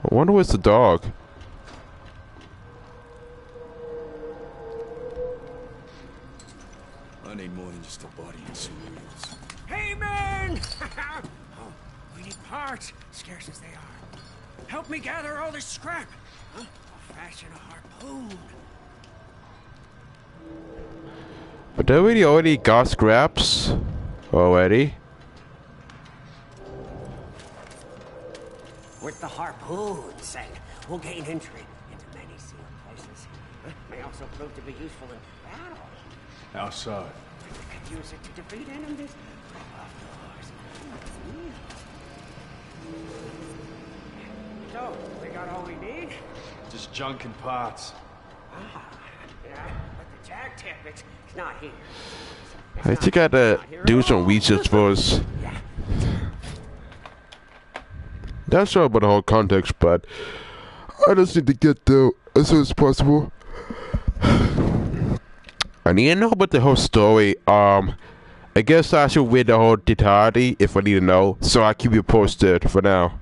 I wonder where's the dog. I need more than just a body and some wheels. Hey, man! Oh, we need parts, scarce as they are. Help me gather all this scrap. Huh? I'll fashion a harpoon. But don't we already got scraps already? With the harpoon, say, we'll gain entry into many sealed places. May also prove to be useful in battle. How so? We could use it to defeat enemies. Rip off doors. So, we got all we need? Just junk and parts. Yeah, but the jack tip, it's not here. I think I gotta do some research first. Yeah. Not sure about the whole context, but I just need to get there as soon as possible. I need to know about the whole story. I guess I should read the whole entirety if I need to know. So I'll keep you posted for now.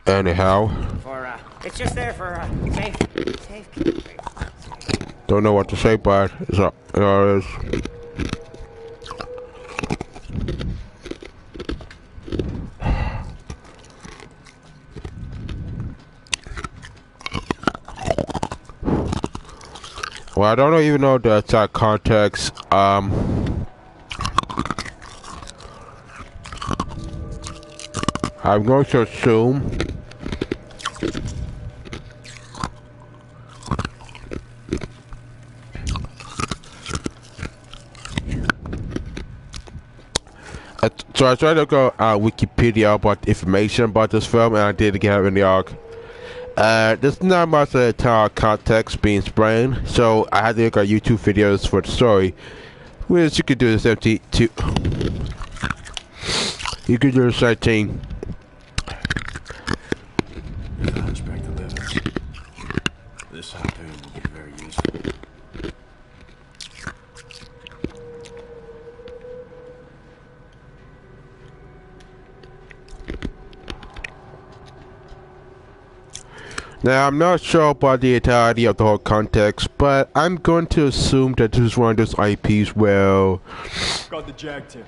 Anyhow, it's just there for safekeeping. don't know what to say, but it's all it is. Well, I don't even know the exact context. I'm going to assume so I tried to go Wikipedia about information about this film, and I did get it in the arc. There's not much of the context being explained, so I had to look at YouTube videos for the story, which you could do the same too. You could do the same thing. Hunchback 11. This harpoon will be very useful. Now, I'm not sure about the entirety of the whole context, but I'm going to assume that this is one of those IPs where... Got the jag tip.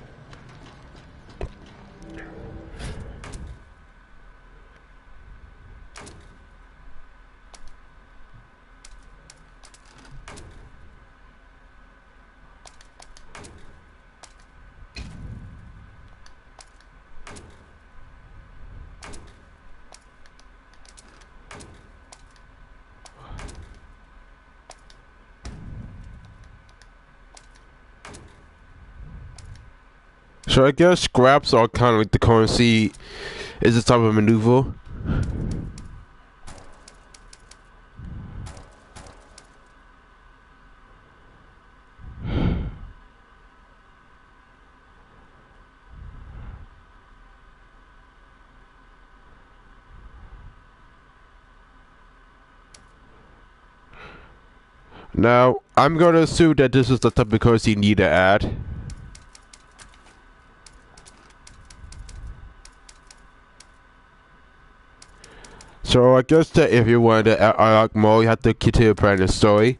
So I guess scraps are kind of like the currency is a type of maneuver. Now, I'm going to assume that this is the type of currency you need to add. So I guess that if you wanted to unlock more, you have to continue playing the story.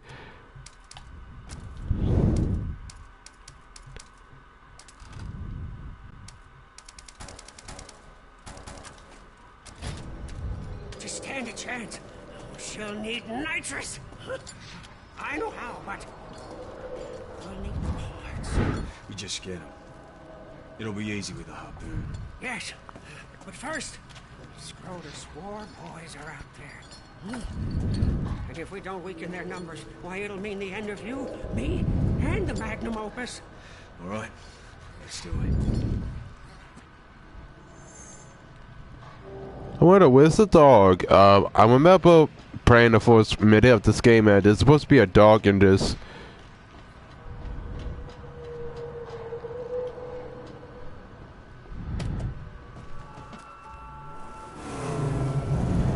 To stand a chance, she'll need nitrous. I know how, but we'll need parts. We just get them. It'll be easy with a harpoon. Yes, but first, Scrotus war boys are out there. And if we don't weaken their numbers, why, it'll mean the end of you, me, and the magnum opus. All right, let's do it. I wonder, where's the dog? I remember playing the first minute of this game, and there's supposed to be a dog in this.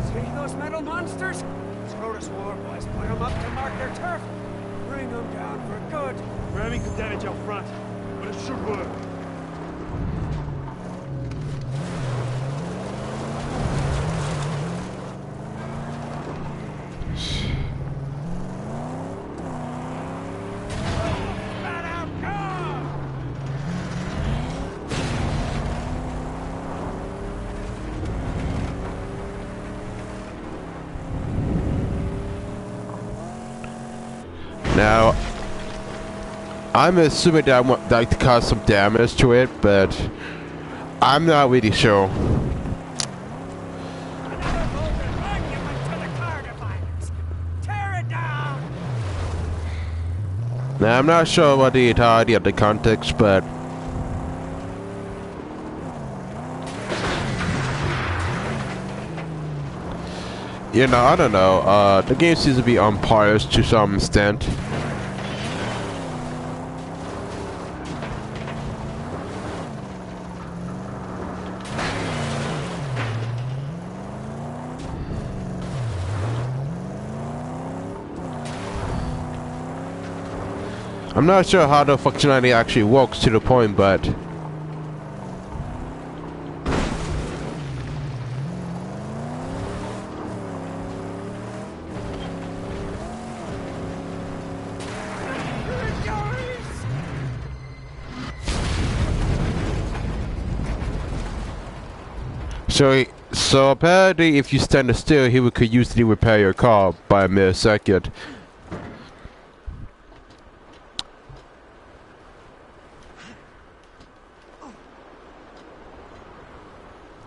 See those metal monsters? Scrotus war boys put them up to mark their turf. Bring them down for good. We're having some damage out front, but it should work. Now, I'm assuming that I would like to cause some damage to it, but I'm not really sure. Now, I'm not sure about the entirety of the context, but you know, I don't know. The game seems to be unpolished to some extent. I'm not sure how the functionality actually works to the point, but So apparently, if you stand still, he could usually repair your car by a mere second.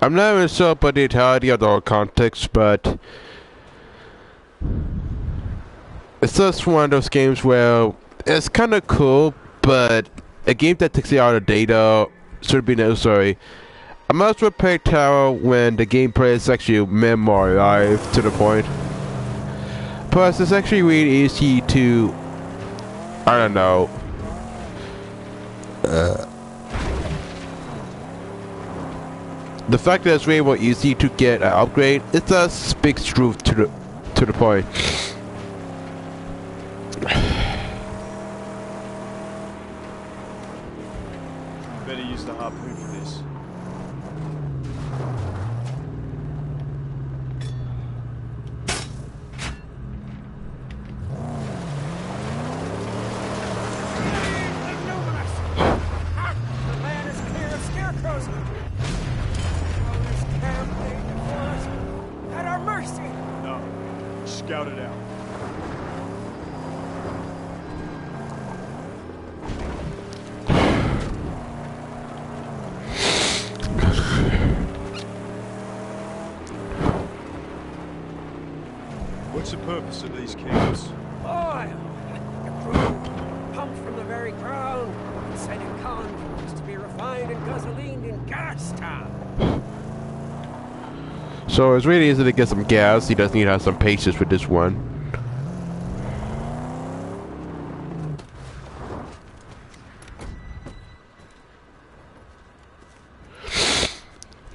I'm not even sure about the entirety of the whole context, but it's just one of those games where it's kind of cool, but a game that takes you out of data should be necessary. I must repair tower when the gameplay is actually memorized to the point. Plus, it's actually really easy to, I don't know. The fact that it's really more easy to get an upgrade, it does speaks truth to the point. Better use the harpoon for this. The land is clear of scarecrows. All this camp laid before us at our mercy. No. Scout it out. What's the purpose of these camps? Oil, crude, pumped from the very ground, and sent in convoys to be refined and gasolined in Gastown. So it's really easy to get some gas. He does need to have some patience with this one.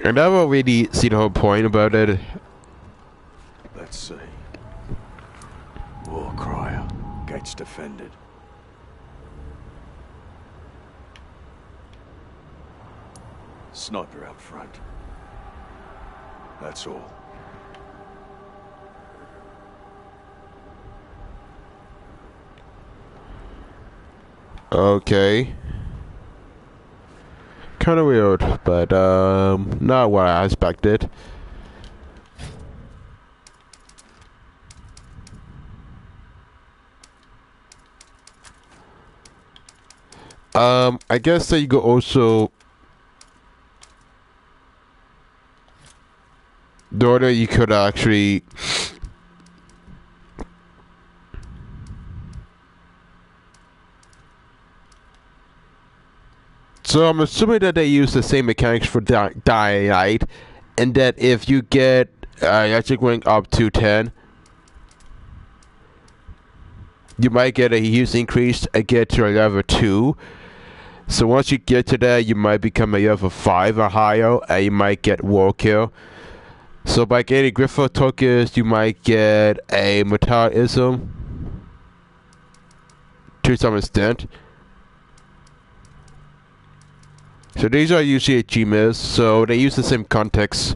I never really see the whole point about it. Let's see. War crier. Gates defended. Sniper out front. That's all. Okay. Kind of weird, but not what I expected. I guess that you could also the order you could actually so I'm assuming that they use the same mechanics for Dying Light, and that if you get electric rank up to 10, you might get a huge increase again to a level 2. So once you get to that, you might become a level 5 or higher, and you might get War Kill. So by getting Grifo tokens, you might get a Metallism to some extent. So these are usually achievements, so they use the same context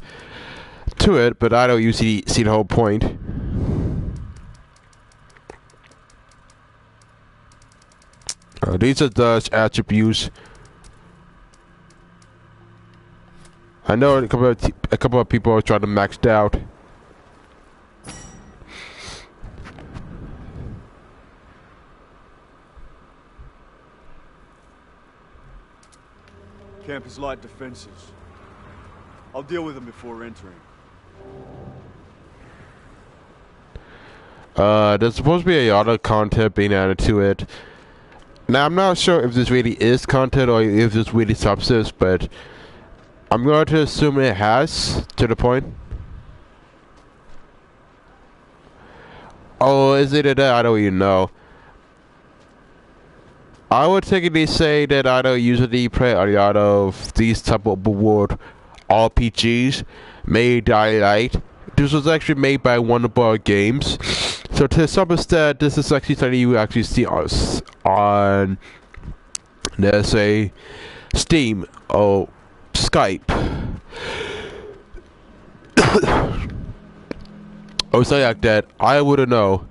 to it, but I don't usually see the whole point. These are the attributes. I know a couple of people are trying to max it out. Camp is light defenses. I'll deal with them before entering. There's supposed to be a lot of content being added to it. Now, I'm not sure if this really is content or if this really substance, but I'm going to assume it has, to the point. Oh, is it that? I don't even know. I would technically say that I don't usually play a lot of these type of world RPGs made Dying Light. This was actually made by Wonderbar Games. So to some extent, this is actually something you actually see on, let's say, Steam or Skype. Or something like that. I wouldn't know.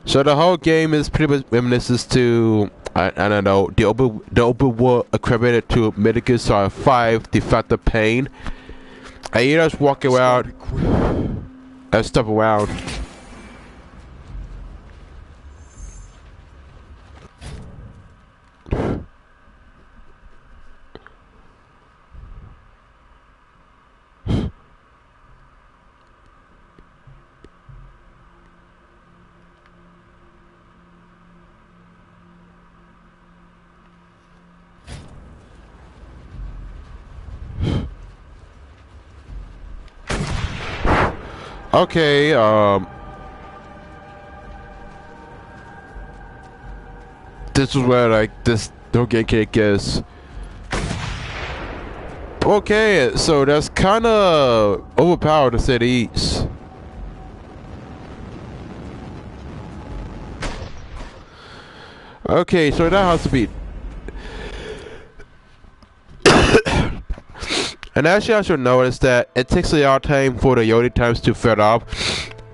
So the whole game is pretty much reminiscent to, I don't know, the open world accredited to Metal Gear Solid 5, The Phantom Pain. I hear us walk around. I step around. Okay, this is where like this don't get kick is. Okay, so that's kind of overpowered to say the least. Okay, so that has to be. And actually, I should notice that it takes a lot of time for the loading times to fill up.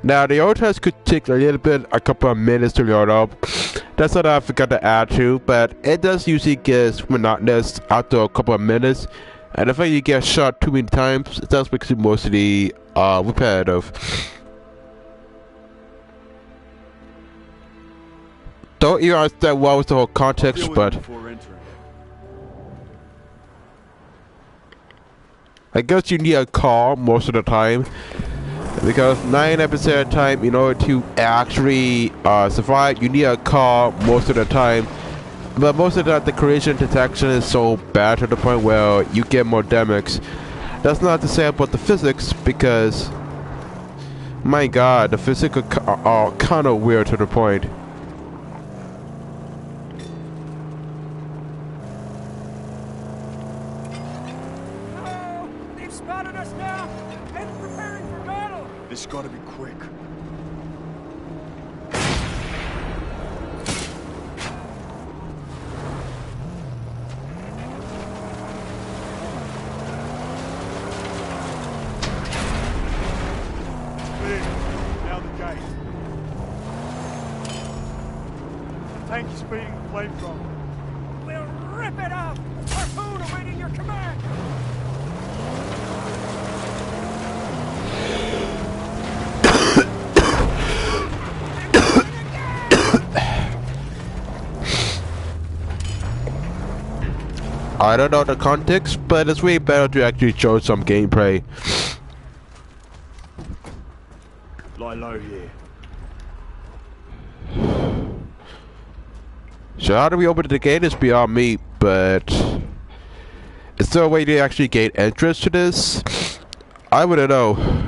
Now, the loading times could take a couple of minutes to load up. That's what I forgot to add to, but it does usually get monotonous after a couple of minutes. And if you get shot too many times, it does make it mostly repetitive. Don't even understand what was the whole context, but I guess you need a car most of the time, because 99% of the time, in order to actually survive, you need a car most of the time. But most of the time, the collision detection is so bad to the point where you get more damage. That's not to say about the physics, because my god, the physics are kind of weird to the point. It's gotta be quick. Clear. Now the gate. The tank is feeding the flamethrower. We'll rip it up! Harpoon awaiting your command! I don't know the context, but it's way better to actually show some gameplay. Lie low here. So how do we open the gate is beyond me, but is there a way to actually gain entrance to this? I wouldn't know.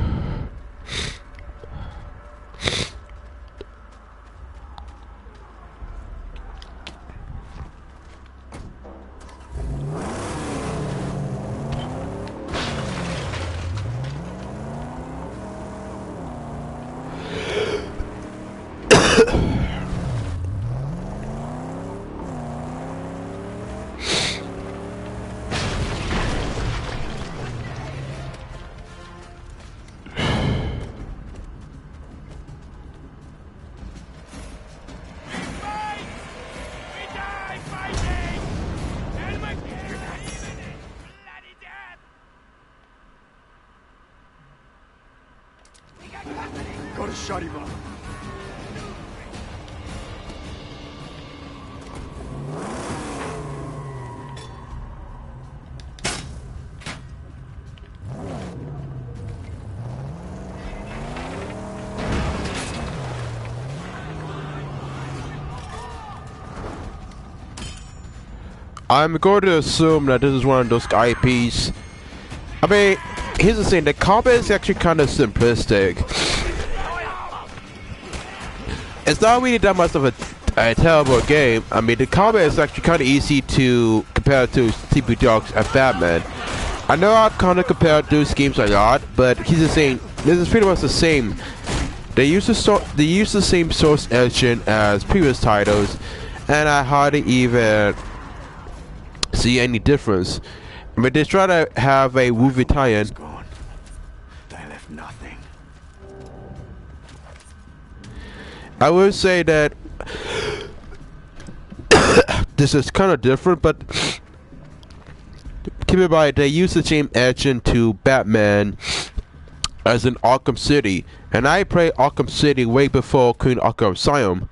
Gotta shut him up. I'm going to assume that this is one of those IPs. I mean, here's the thing, the combat is actually kind of simplistic. It's not really that much of a terrible game. I mean, the combat is actually kind of easy to compare to TP Dogs and Batman. I know I've kind of compared those games a lot, but here's the thing, this is pretty much the same. They use the same source engine as previous titles, and I hardly even see any difference. But they try to have a movie tie-in. Gone. They left nothing. I would say that this is kind of different, but keep in mind they use the same engine to Batman as in Arkham City, and I played Arkham City way before Queen Arkham Asylum.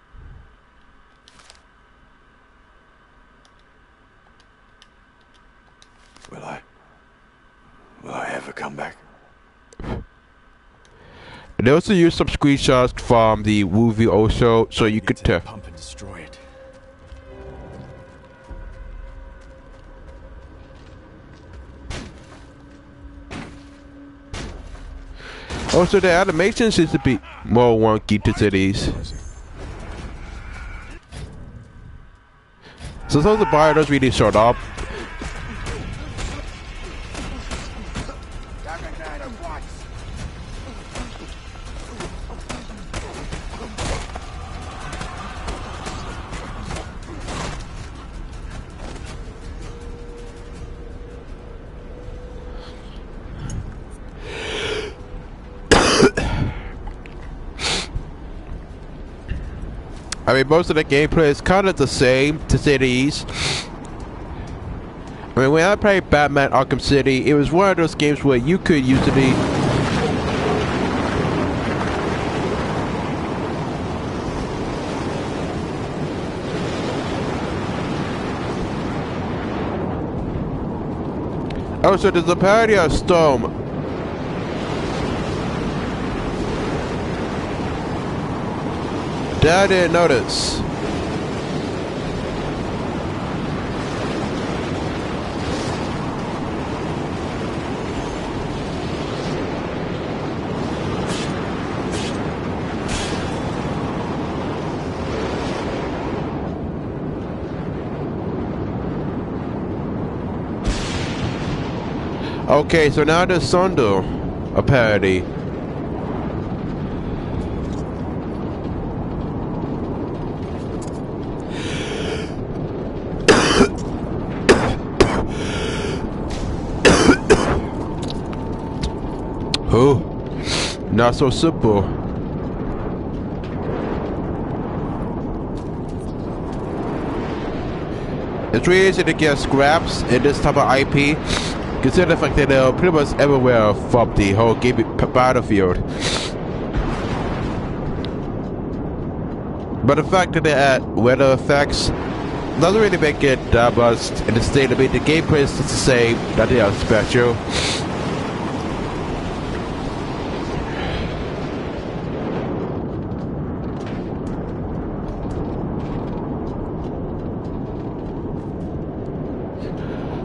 Will I ever come back? They also use some screenshots from the movie also, so you could tell. Pump and destroy it. Also, the animation seems to be more wonky to cities. So some of the biodos really showed up. I mean, most of the gameplay is kind of the same, to say the least. I mean, when I played Batman Arkham City, it was one of those games where you could usually... Oh, so there's a parody of Storm. I didn't notice. Okay, so now there's Sondo, a parody. Oh, not so simple. It's really easy to get scraps in this type of IP, considering the fact that they're pretty much everywhere from the whole game battlefield. But the fact that they add weather effects doesn't really make it that much in the state. I mean, the gameplay is just the same, nothing else special.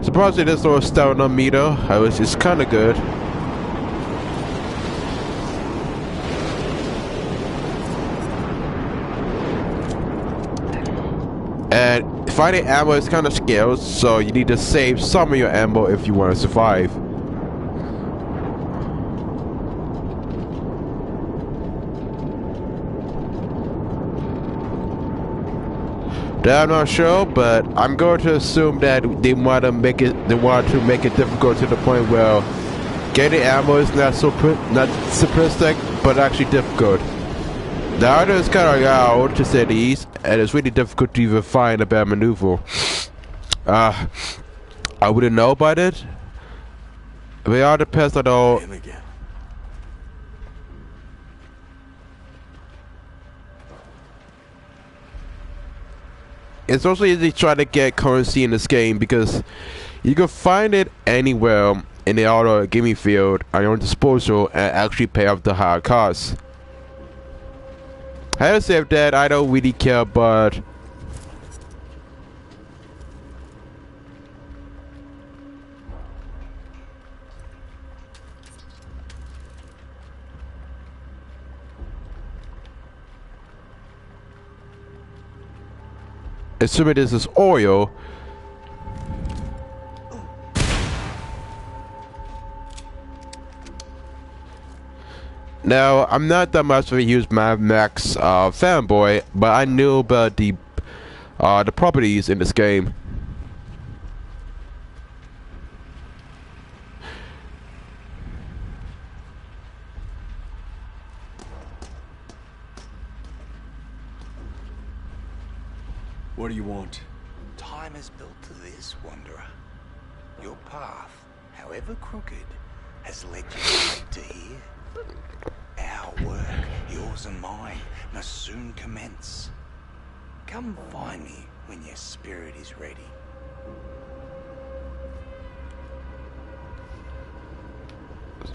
Surprisingly, this little stamina meter, which is kind of good. And finding ammo is kind of scarce, so you need to save some of your ammo if you want to survive. I'm not sure, but I'm going to assume that they want to make it. They want to make it difficult to the point where getting ammo is not simplistic, but actually difficult. The other is kind of loud, to say the least, and it's really difficult to even find a bad maneuver. I wouldn't know about it. But it all depends on all. It's also easy to try to get currency in this game because you can find it anywhere in the auto gaming field on your own disposal and actually pay off the higher costs. I have to say that I don't really care, but assuming this is oil. Now, I'm not that much of a huge Mad Max fanboy, but I knew about the properties in this game. What do you want? Time is built to this, Wanderer. Your path, however crooked, has led you straight to here. Our work, yours and mine, must soon commence. Come find me when your spirit is ready.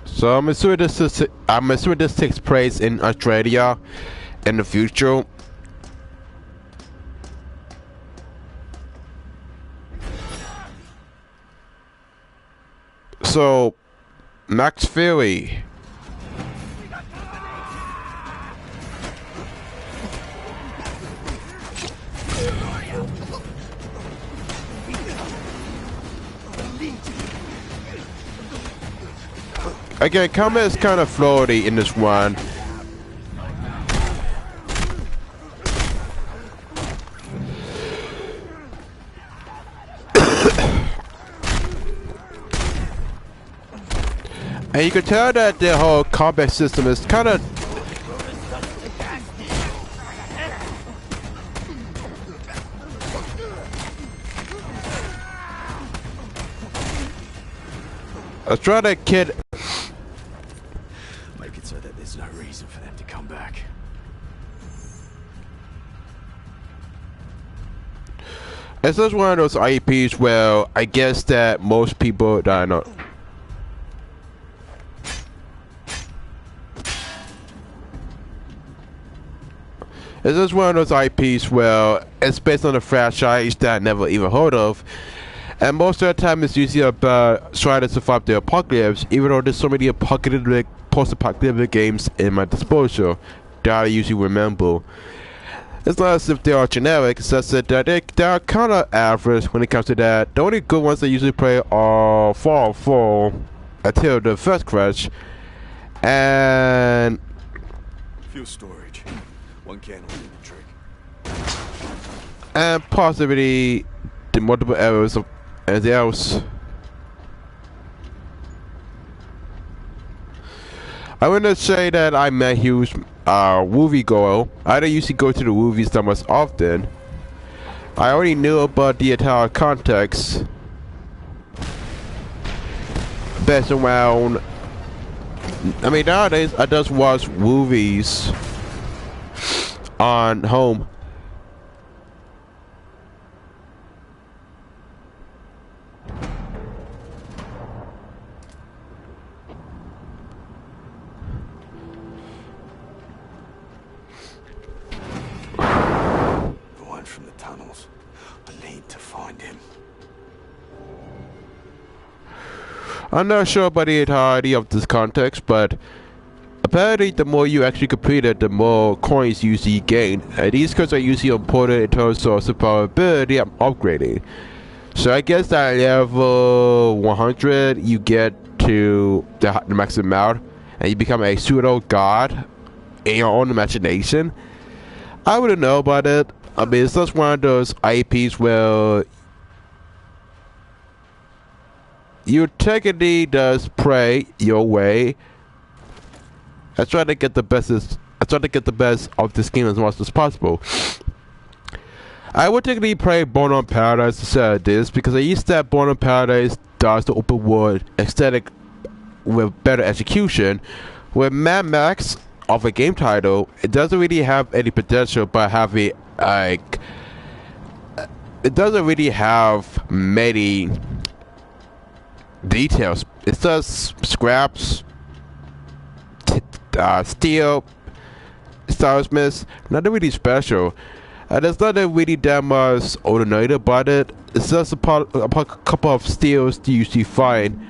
So I'm assuming this takes place in Australia in the future. So, Max Fury. Again, combat is kind of floaty in this one. And you can tell that the whole combat system is kind of... I was trying to kid... Make it so that there's no reason for them to come back. It's just one of those IPs where I guess that most people that I know... It's just one of those IPs where it's based on a franchise that I never even heard of. And most of the time it's usually about trying to survive the apocalypse, even though there's so many post-apocalyptic games in my disposal that I usually remember. It's not as if they are generic, it's just that they are kind of average when it comes to that. The only good ones I usually play are Fallout 4 until the first crash, and... Fuel storage. One can will do the trick. And possibly the multiple errors of anything else. I wouldn't say that I'm a huge movie goer. I don't usually go to the movies that much often. I already knew about the entire context based around... I mean, nowadays I just watch movies on home. The one from the tunnels. I need to find him. I'm not sure about the entirety of this context, but apparently the more you actually complete it, the more coins you usually gain. And these coins are usually important in terms of survivability and upgrading. So I guess at level 100 you get to the maximum amount and you become a pseudo god in your own imagination. I wouldn't know about it. I mean, it's just one of those IPs where you technically does pray your way. I try to get the best. I try to get the best of this game as much as possible. I would technically play Burnout Paradise instead of this because I used that Burnout Paradise does the open world aesthetic with better execution. With Mad Max of a game title, it doesn't really have any potential by having like it doesn't really have many details. It's just scraps, steel, Starsmiths, nothing really special. There's nothing really that much ordinary about it. It's just a couple of steels you usually find,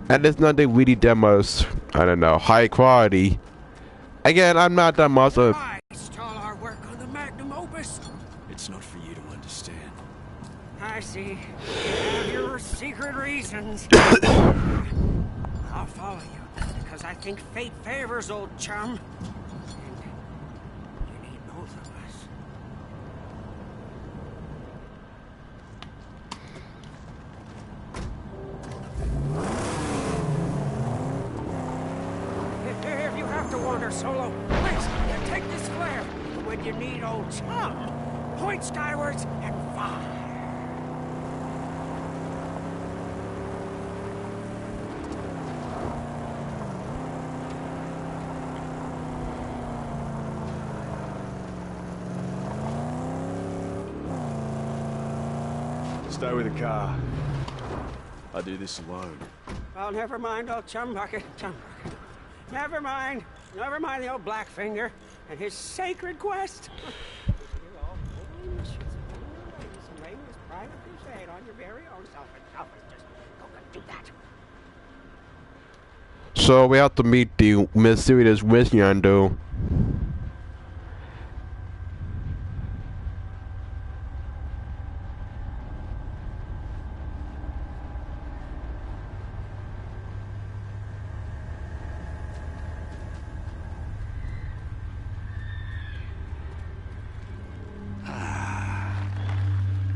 and there's nothing really that much, I don't know, high quality. Again, I'm not that much of... I stole our work on the magnum opus. It's not for you to understand. I see. You have your secret reasons. I'll follow you, because I think fate favors old chum. And you need both of us. If you have to wander solo, please, take this flare. When you need old chum, point skywards and fire. Stay with the car. I do this alone. Well, never mind old Chum Bucket. Never mind the old Blackfinger and his sacred quest. You all holy shits and lay this private crusade on your very own self. Just go and do that. So we have to meet the mysterious Wisnando.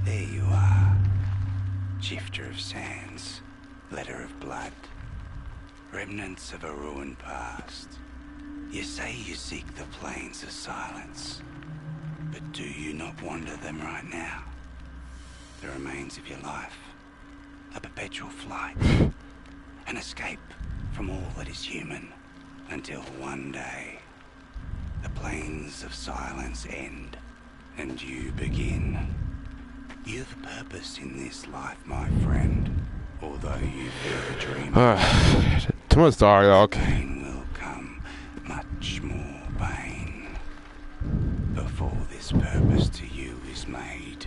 There you are. Shifter of sands, letter of blood, remnants of a ruined past. You say you seek the plains of silence, but do you not wander them right now? The remains of your life, a perpetual flight, an escape from all that is human, until one day, the plains of silence end, and you begin. You've a purpose in this life, my friend, although you fear the dream. Too much dialogue. Pain will come, much more pain, before this purpose to you is made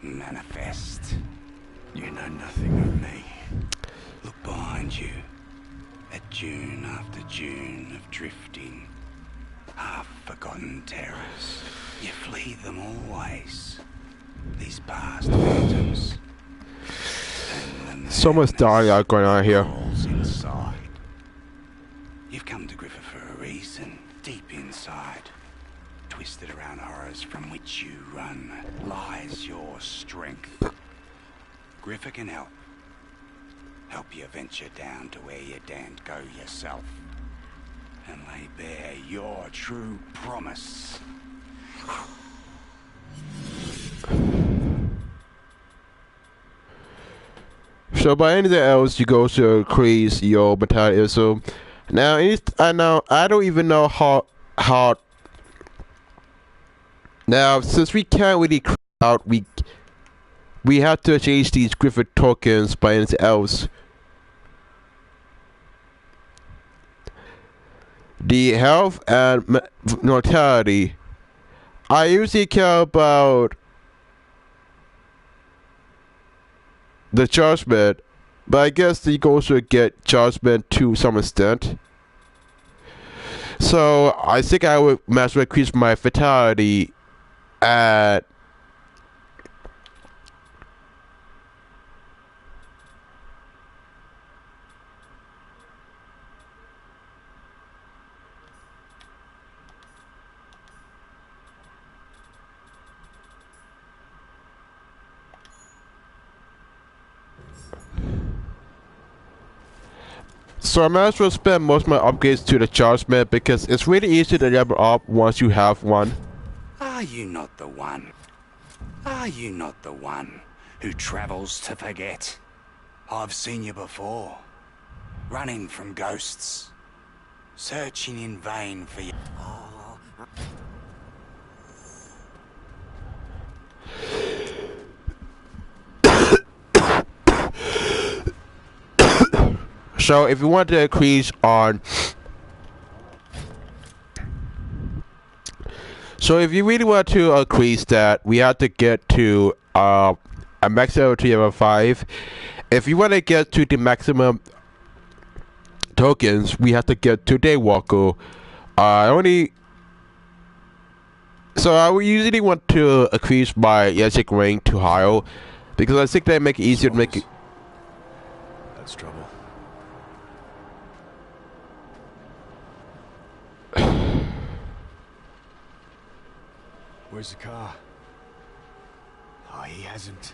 manifest. You know nothing of me. Look behind you, at June after June of drifting, half-forgotten terrors. You flee them always, these past phantoms. So much dialogue going on here. Inside. You've come to Griffa for a reason, deep inside. Twisted around horrors from which you run lies your strength. Griffa can help. Help you venture down to where you daren't go yourself. And lay bare your true promise. So by anything else, you go to increase your mentality. So now, I don't even know how. Now, since we can't really create out, we have to change these Griffith tokens by anything else. The health and mortality. I usually care about the judgment, but I guess you can also get judgment to some extent. So I think I would might as well increase my fatality at So I might as well spend most of my upgrades to the judgment because it's really easy to level up once you have one. Are you not the one? Are you not the one who travels to forget? I've seen you before, running from ghosts, searching in vain for you. So if you want to increase on, so if you really want to increase that, we have to get to a maximum to level 5. If you want to get to the maximum tokens, we have to get to Daywalker. So I would usually want to increase my Yesic rank to higher because I think they make it easier to make it. That's trouble. Where's the car? Oh, he hasn't.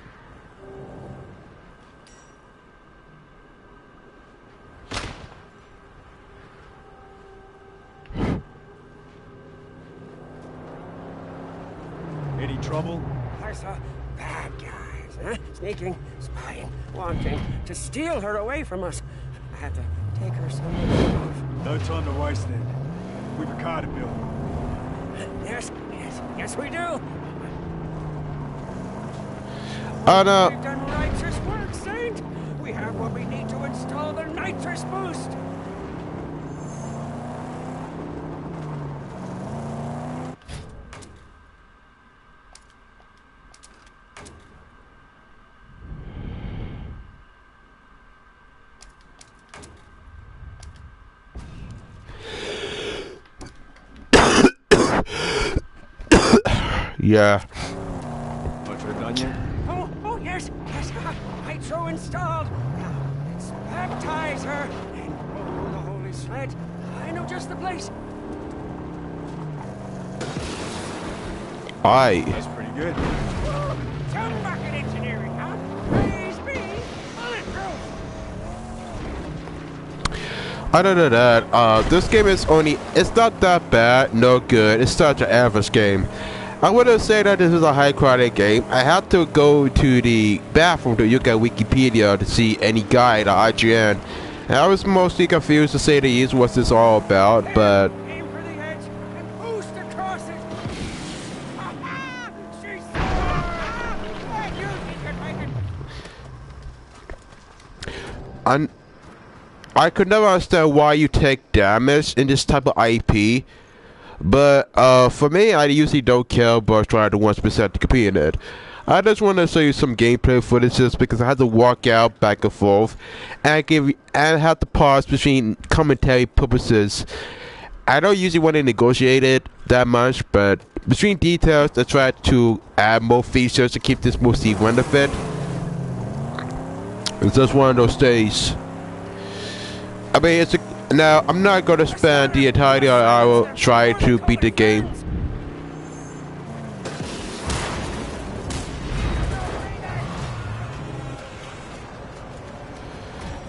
Any trouble? I saw bad guys, huh? Sneaking, spying, wanting to steal her away from us. I had to take her somewhere. No time to waste then. We've a car to build. Yes, we do. Oh no. We've done righteous work, Saint. We have what we need to install the nitrous boost. Yeah. Nitro done yet? Oh, yes. Nitro installed. Now, let's baptize her and roll the holy sled. I know just the place. Aye. That's pretty good. Jump bucket engineering, huh? Praise be. Bulletproof. Other than that, this game is it's not that bad, no good. It's such an average game. I wouldn't say that this is a high quality game. I had to go to the bathroom to look at Wikipedia to see any guide or IGN. And I was mostly confused to say the least what this all about, but Aim for the edge and boost across it. She's you can make it. I could never understand why you take damage in this type of IP. But for me, I usually don't care but try to 1% to compete in it. I just want to show you some gameplay footage just because I had to walk out back and forth and have to pause between commentary purposes. I don't usually want to negotiate it that much, but between details I try to add more features to keep this mostly render fit. It's just one of those days. I mean, now, I'm not going to spend the entirety of an hour trying to beat the game.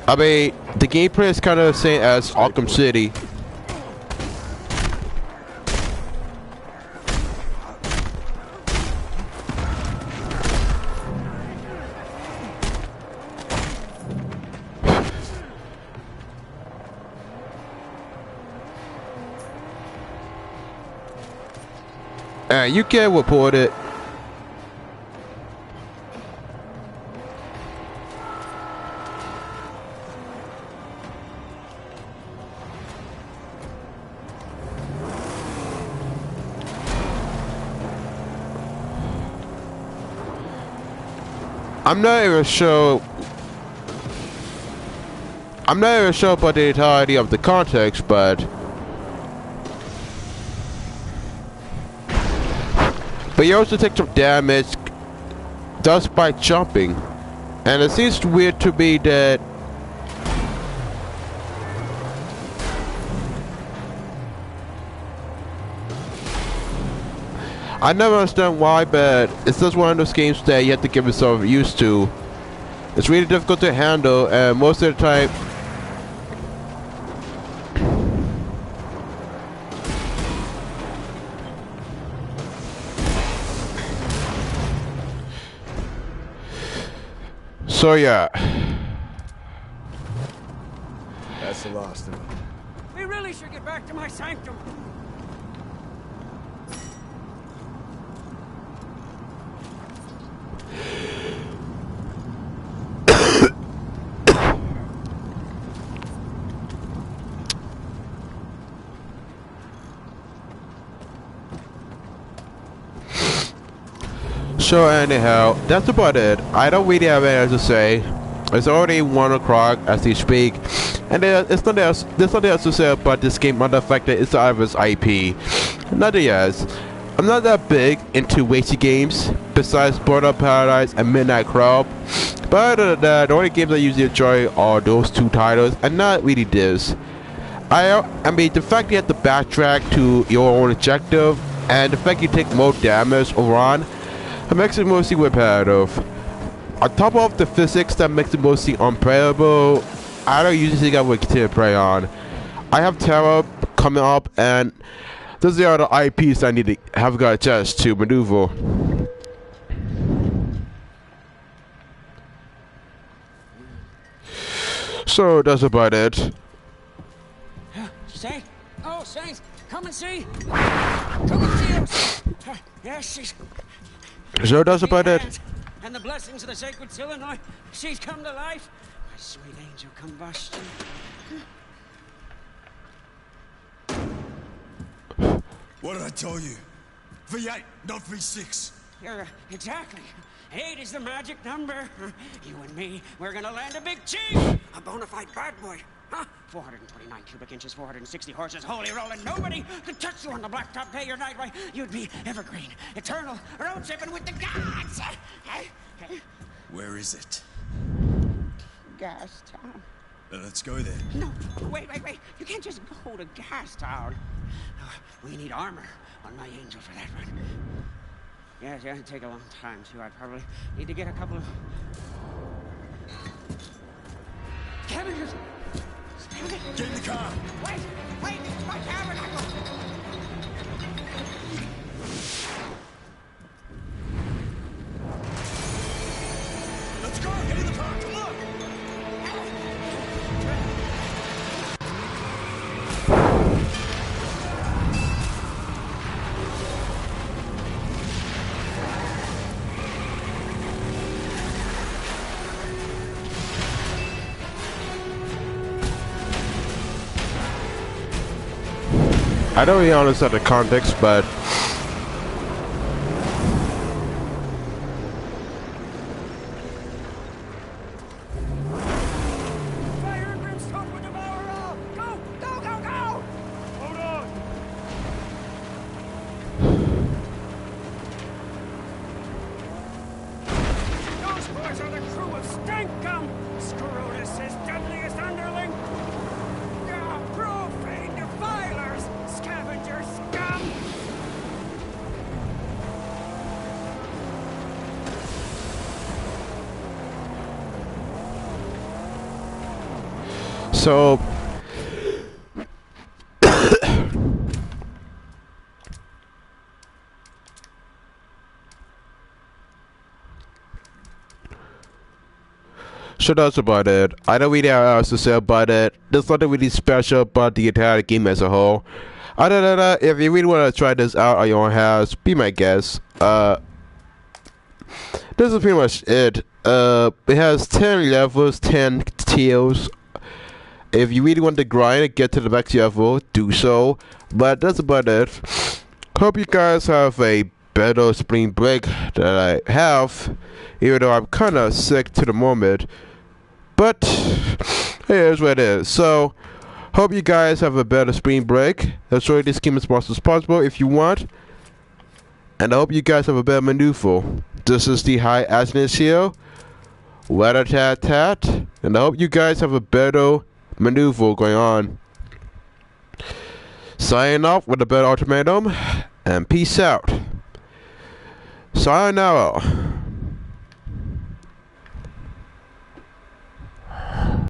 I mean, the gameplay is kind of the same as Arkham City. You can report it. I'm not even sure about the entirety of the context, but you also take some damage just by jumping. And it seems weird to me that I never understand why, but it's just one of those games that you have to get yourself used to. It's really difficult to handle, and most of the time so yeah. That's the last of it. We really should get back to my sanctum. So anyhow, that's about it. I don't really have anything to say. It's already 1 o'clock as we speak, and there's nothing else to say about this game other than the fact that it's Ivor's IP. Nothing else. I'm not that big into racing games, besides Burnout Paradise and Midnight Club. But other than that, the only games I usually enjoy are those two titles, and not really this. I mean, the fact you have to backtrack to your own objective, and the fact you take more damage overall, it makes it mostly repetitive. On top of the physics that makes it mostly unplayable, I don't usually think I would continue to play on. I have Terra coming up, and those are the other IPs I need to have got a chance to maneuver. So that's about it. Saint? Oh, Saint, come and see. Come and see us. Yes, she's... So that's about it. and the blessings of the sacred Illinois, she's come to life. My sweet angel combustion. What did I tell you? V8, not V6. You're exactly. 8 is the magic number. You and me, we're gonna land a big chief. A bona fide bad boy. Huh? 429 cubic inches, 460 horses, holy rolling. Nobody could touch you on the blacktop day or night. Why, you'd be evergreen, eternal, road tripping with the gods. Where is it? Gas Town. Let's go there. No, wait. You can't just go to Gas Town. We need armor on my angel for that one. Yeah, it'd take a long time, too. I'd probably need to get a couple of... Cabbages! Get in the car! Wait, this is my tabernacle! Let's go! Get in the car! Come on! I don't really understand the context, but Fire and brimstone will devour all! Go! Hold on! Those boys are the crew of Stankum! Scrotus, his deadliest underling! Ah, profane defilers! Scavenger scum! so that's about it. I don't really have else to say about it. There's nothing really special about the entire game as a whole. Other than that, if you really want to try this out on your own house, be my guest. This is pretty much it. It has 10 levels, 10 tiers. If you really want to grind and get to the next level, do so. But that's about it. Hope you guys have a better spring break that I have, even though I'm kind of sick to the moment. But here's what it is. So, hope you guys have a better spring break. Enjoy this game as much as possible if you want. And I hope you guys have a better maneuver. This is the High Asness here. Rat-a-tat-tat. And I hope you guys have a better maneuver going on. Signing off with a better ultimatum. And peace out. Sayonara.